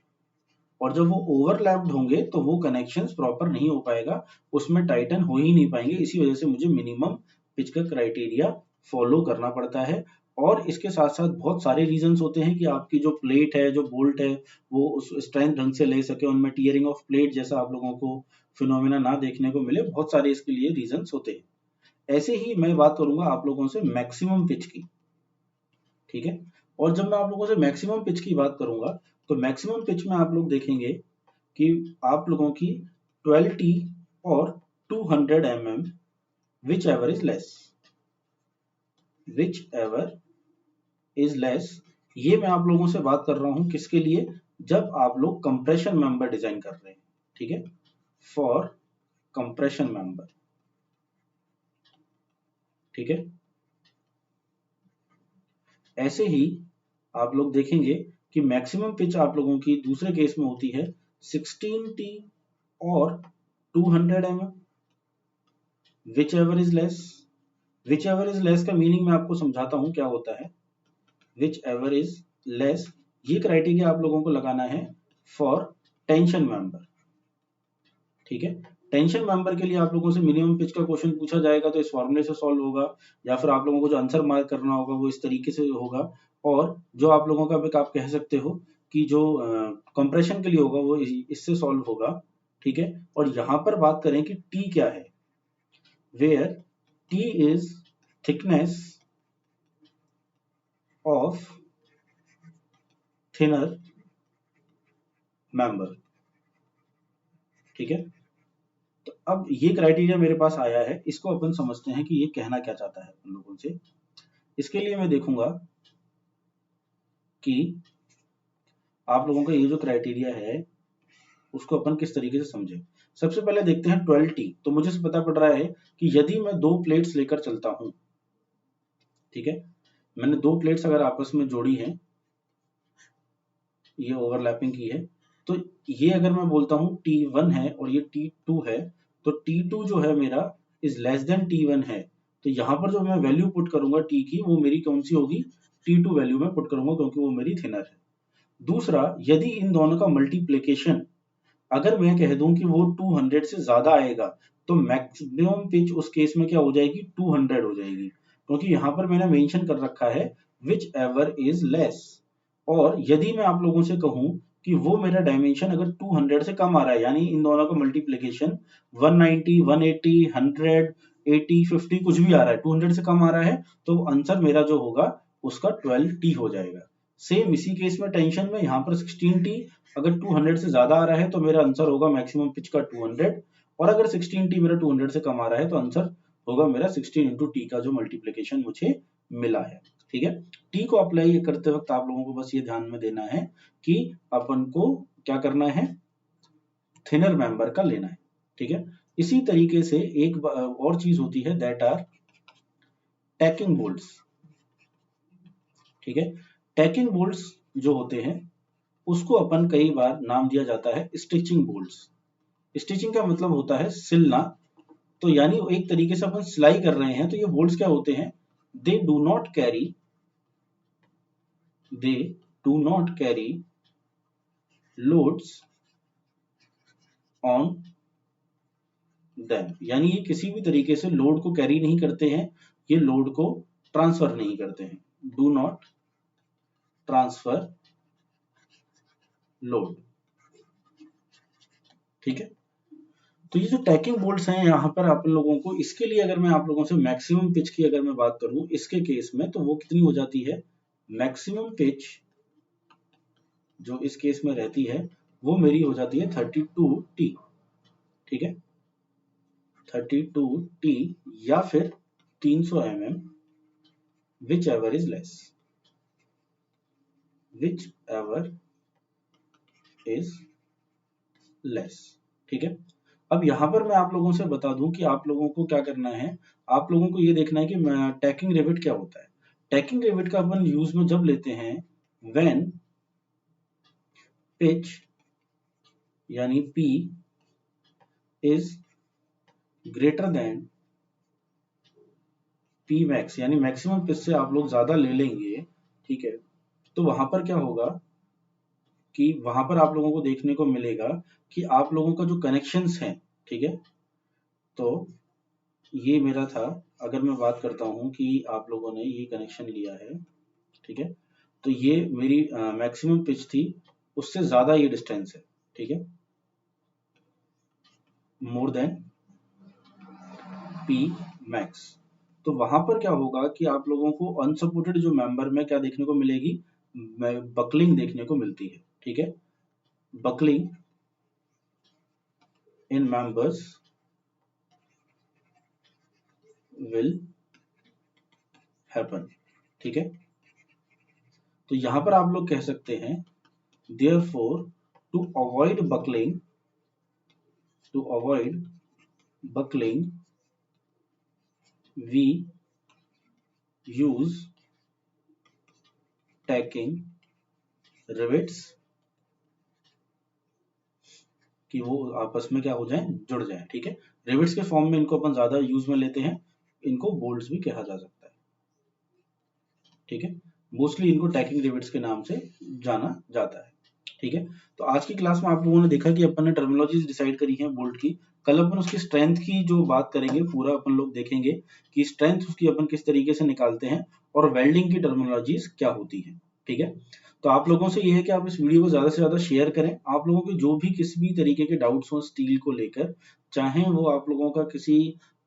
और जब वो ओवरलैप्ड होंगे तो वो कनेक्शंस प्रॉपर नहीं हो पाएगा, उसमें टाइटन हो ही नहीं पाएंगे। इसी वजह से मुझे मिनिमम पिच का क्राइटेरिया फॉलो करना पड़ता है। और इसके साथ साथ बहुत सारे रीजंस होते हैं कि आपकी जो प्लेट है जो बोल्ट है वो उस स्ट्रेंथ ढंग से ले सके, उनमें टीयरिंग ऑफ प्लेट जैसा आप लोगों को फिनोमिना ना देखने को मिले, बहुत सारे इसके लिए रीजंस होते हैं। ऐसे ही मैं बात करूंगा आप लोगों से मैक्सिमम पिच की, ठीक है, और जब मैं आप लोगों से मैक्सिमम पिच की बात करूंगा तो मैक्सिमम पिच में आप लोग देखेंगे कि आप लोगों की 12T और 200 mm which ever is less, which ever is less, ये मैं आप लोगों से बात कर रहा हूं किसके लिए, जब आप लोग कंप्रेशन मेंबर डिजाइन कर रहे हैं, ठीक है, फॉर कंप्रेशन मेंबर, ठीक है। ऐसे ही आप लोग देखेंगे कि मैक्सिमम पिच आप लोगों की दूसरे केस में होती है 16T और 200 mm, which ever is less. Which ever is less का मीनिंग मैं आपको समझाता हूं क्या होता है। विच एवर इज लेस, ये क्राइटेरिया आप लोगों को लगाना है फॉर टेंशन मेंबर, ठीक है। टेंशन मेंबर के लिए आप लोगों से मिनिमम पिच का क्वेश्चन पूछा जाएगा तो इस फॉर्मूले से सॉल्व होगा, या फिर आप लोगों को जो आंसर मार्क करना होगा वो इस तरीके से होगा। और जो आप लोगों का आप कह सकते हो कि जो कंप्रेशन के लिए होगा वो इससे सॉल्व होगा, ठीक है। और यहाँ पर बात करें कि टी क्या है, where T is thickness of thinner member, ठीक है। तो अब ये क्राइटेरिया मेरे पास आया है, इसको अपन समझते हैं कि ये कहना क्या चाहता है अपन लोगों से। इसके लिए मैं देखूंगा कि आप लोगों का ये जो क्राइटेरिया है उसको अपन किस तरीके से समझे। सबसे पहले देखते हैं 12T। तो मुझे से पता पड़ रहा है कि यदि मैं दो प्लेट्स लेकर चलता हूं, ठीक है, मैंने दो प्लेट्स अगर आपस में जोड़ी हैं, ये ओवरलैपिंग की है, तो ये अगर मैं बोलता हूं T1 है और ये T2 है, तो T2 जो है मेरा इज लेस देन T1 है। तो यहां पर जो मैं वैल्यू पुट करूंगा T की, वो मेरी कौन सी होगी, T2 वैल्यू में पुट करूंगा क्योंकि वो मेरी थिनर है। दूसरा, यदि इन दोनों का मल्टीप्लीकेशन अगर मैं कह दूं कि वो 200 से ज्यादा आएगा, तो मैक्सिमम पिच उस केस में क्या हो जाएगी, 200 हो जाएगी, क्योंकि यहां पर मैंने मेंशन कर रखा है विच एवर इज लेस। और यदि मैं आप लोगों से कहूं कि वो मेरा डायमेंशन अगर 200 से कम आ रहा है, यानी इन दोनों का मल्टीप्लीकेशन 190, 180, 100, 80, 50 कुछ भी आ रहा है, 200 से कम आ रहा है, तो आंसर मेरा जो होगा उसका 12T हो जाएगा। सेम इसी केस में टेंशन में यहाँ पर 16T, अगर 200 से ज्यादा आ रहा है तो मेरा आंसर होगा मैक्सिमम पिच का 200, और अगर 16T मेरा 200 से कम आ रहा है तो आंसर होगा मेरा 16 इंटू टी का जो मल्टीप्लीकेशन मुझे मिला है, ठीक है। टी को अप्लाई करते वक्त आप लोगों को बस ये ध्यान में देना है कि अपन को क्या करना है, थिनर मेंबर का लेना है, ठीक है। इसी तरीके से एक और चीज होती है, दैट आर टैकिंग बोल्ट्स, ठीक है। टैकिंग बोल्ट्स जो होते हैं उसको अपन कई बार नाम दिया जाता है स्टिचिंग बोल्ट्स। स्टिचिंग का मतलब होता है सिलना, तो यानी एक तरीके से अपन सिलाई कर रहे हैं, तो ये बोल्ट्स क्या होते हैं, they do not carry, they do not carry loads on them, यानी ये किसी भी तरीके से लोड को कैरी नहीं करते हैं, ये लोड को ट्रांसफर नहीं करते हैं, डू नॉट ट्रांसफर लोड, ठीक है। तो ये जो टैकिंग बोल्ट्स हैं यहाँ पर आप लोगों को, इसके लिए अगर मैं आप लोगों से मैक्सिमम पिच की अगर मैं बात करूं इसके केस में, तो वो कितनी हो जाती है, मैक्सिमम पिच जो इस केस में रहती है वो मेरी हो जाती है 32T, ठीक है, 32T या फिर 300 mm, which ever is less, which ever is less, ठीक है। अब यहां पर मैं आप लोगों से बता दूं कि आप लोगों को क्या करना है, आप लोगों को ये देखना है कि टैकिंग रिविट क्या होता है। टैकिंग रिविट का अपन यूज में जब लेते हैं व्हेन पिच यानी P is greater than P max, यानी मैक्सिमम पिच से आप लोग ज्यादा ले लेंगे, ठीक है, तो वहां पर क्या होगा कि वहां पर आप लोगों को देखने को मिलेगा कि आप लोगों का जो कनेक्शंस हैं, ठीक है, तो ये मेरा था, अगर मैं बात करता हूं कि आप लोगों ने ये कनेक्शन लिया है, ठीक है, तो ये मेरी मैक्सिमम पिच थी, उससे ज्यादा ये डिस्टेंस है, ठीक है, मोर देन P मैक्स। तो वहां पर क्या होगा कि आप लोगों को अनसपोर्टेड जो मेंबर में क्या देखने को मिलेगी, बकलिंग देखने को मिलती है, ठीक है, buckling in members will happen, ठीक है। तो यहां पर आप लोग कह सकते हैं therefore to avoid buckling we use tacking rivets कि वो आपस में क्या हो जाए, जुड़ जाए। ठीक है, रिविट्स के फॉर्म में इनको अपन ज्यादा यूज में लेते हैं, इनको बोल्ट्स भी कहा जा सकता है। ठीक है, मोस्टली इनको टैकिंग रिविट्स के नाम से जाना जाता है। ठीक है, तो आज की क्लास में आप लोगों ने देखा कि अपन ने टर्मिनोलॉजीज डिसाइड करी है बोल्ट की। कल अपन उसकी स्ट्रेंथ की जो बात करेंगे पूरा अपन लोग देखेंगे कि स्ट्रेंथ उसकी अपन किस तरीके से निकालते हैं और वेल्डिंग की टर्मिनोलॉजीज क्या होती है। ठीक है, तो आप लोगों से ये है कि आप इस वीडियो को ज्यादा से ज्यादा शेयर करें। आप लोगों के जो भी किसी भी तरीके के डाउट्स हो स्टील को लेकर, चाहे वो आप लोगों का किसी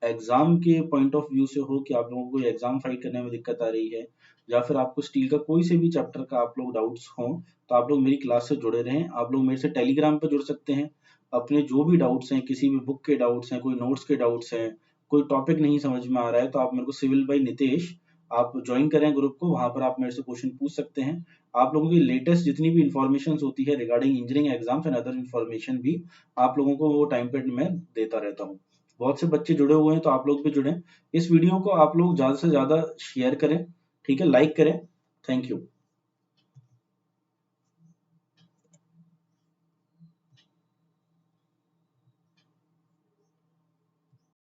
एग्जाम के पॉइंट ऑफ व्यू से हो कि आप लोगों को एग्जाम फाइट करने में दिक्कत आ रही है, या फिर आपको स्टील का कोई से भी चैप्टर का आप लोग डाउट्स हो, तो आप लोग मेरी क्लास से जुड़े रहें। आप लोग मेरे से टेलीग्राम पर जुड़ सकते हैं, अपने जो भी डाउट्स हैं, किसी भी बुक के डाउट्स हैं, कोई नोट्स के डाउट्स हैं, कोई टॉपिक नहीं समझ में आ रहा है, तो आप मेरे को सिविल बाय नितेश आप ज्वाइन करें ग्रुप को, वहां पर आप मेरे से क्वेश्चन पूछ सकते हैं। आप लोगों की लेटेस्ट जितनी भी इंफॉर्मेशन होती है regarding engineering exams and other information भी आप लोगों को वो टाइम पे मैं देता रहता हूँ। बहुत से बच्चे जुड़े हुए हैं, तो आप लोग भी जुड़े। इस वीडियो को आप लोग ज्यादा से ज्यादा शेयर करें, ठीक है, लाइक करें। Thank you.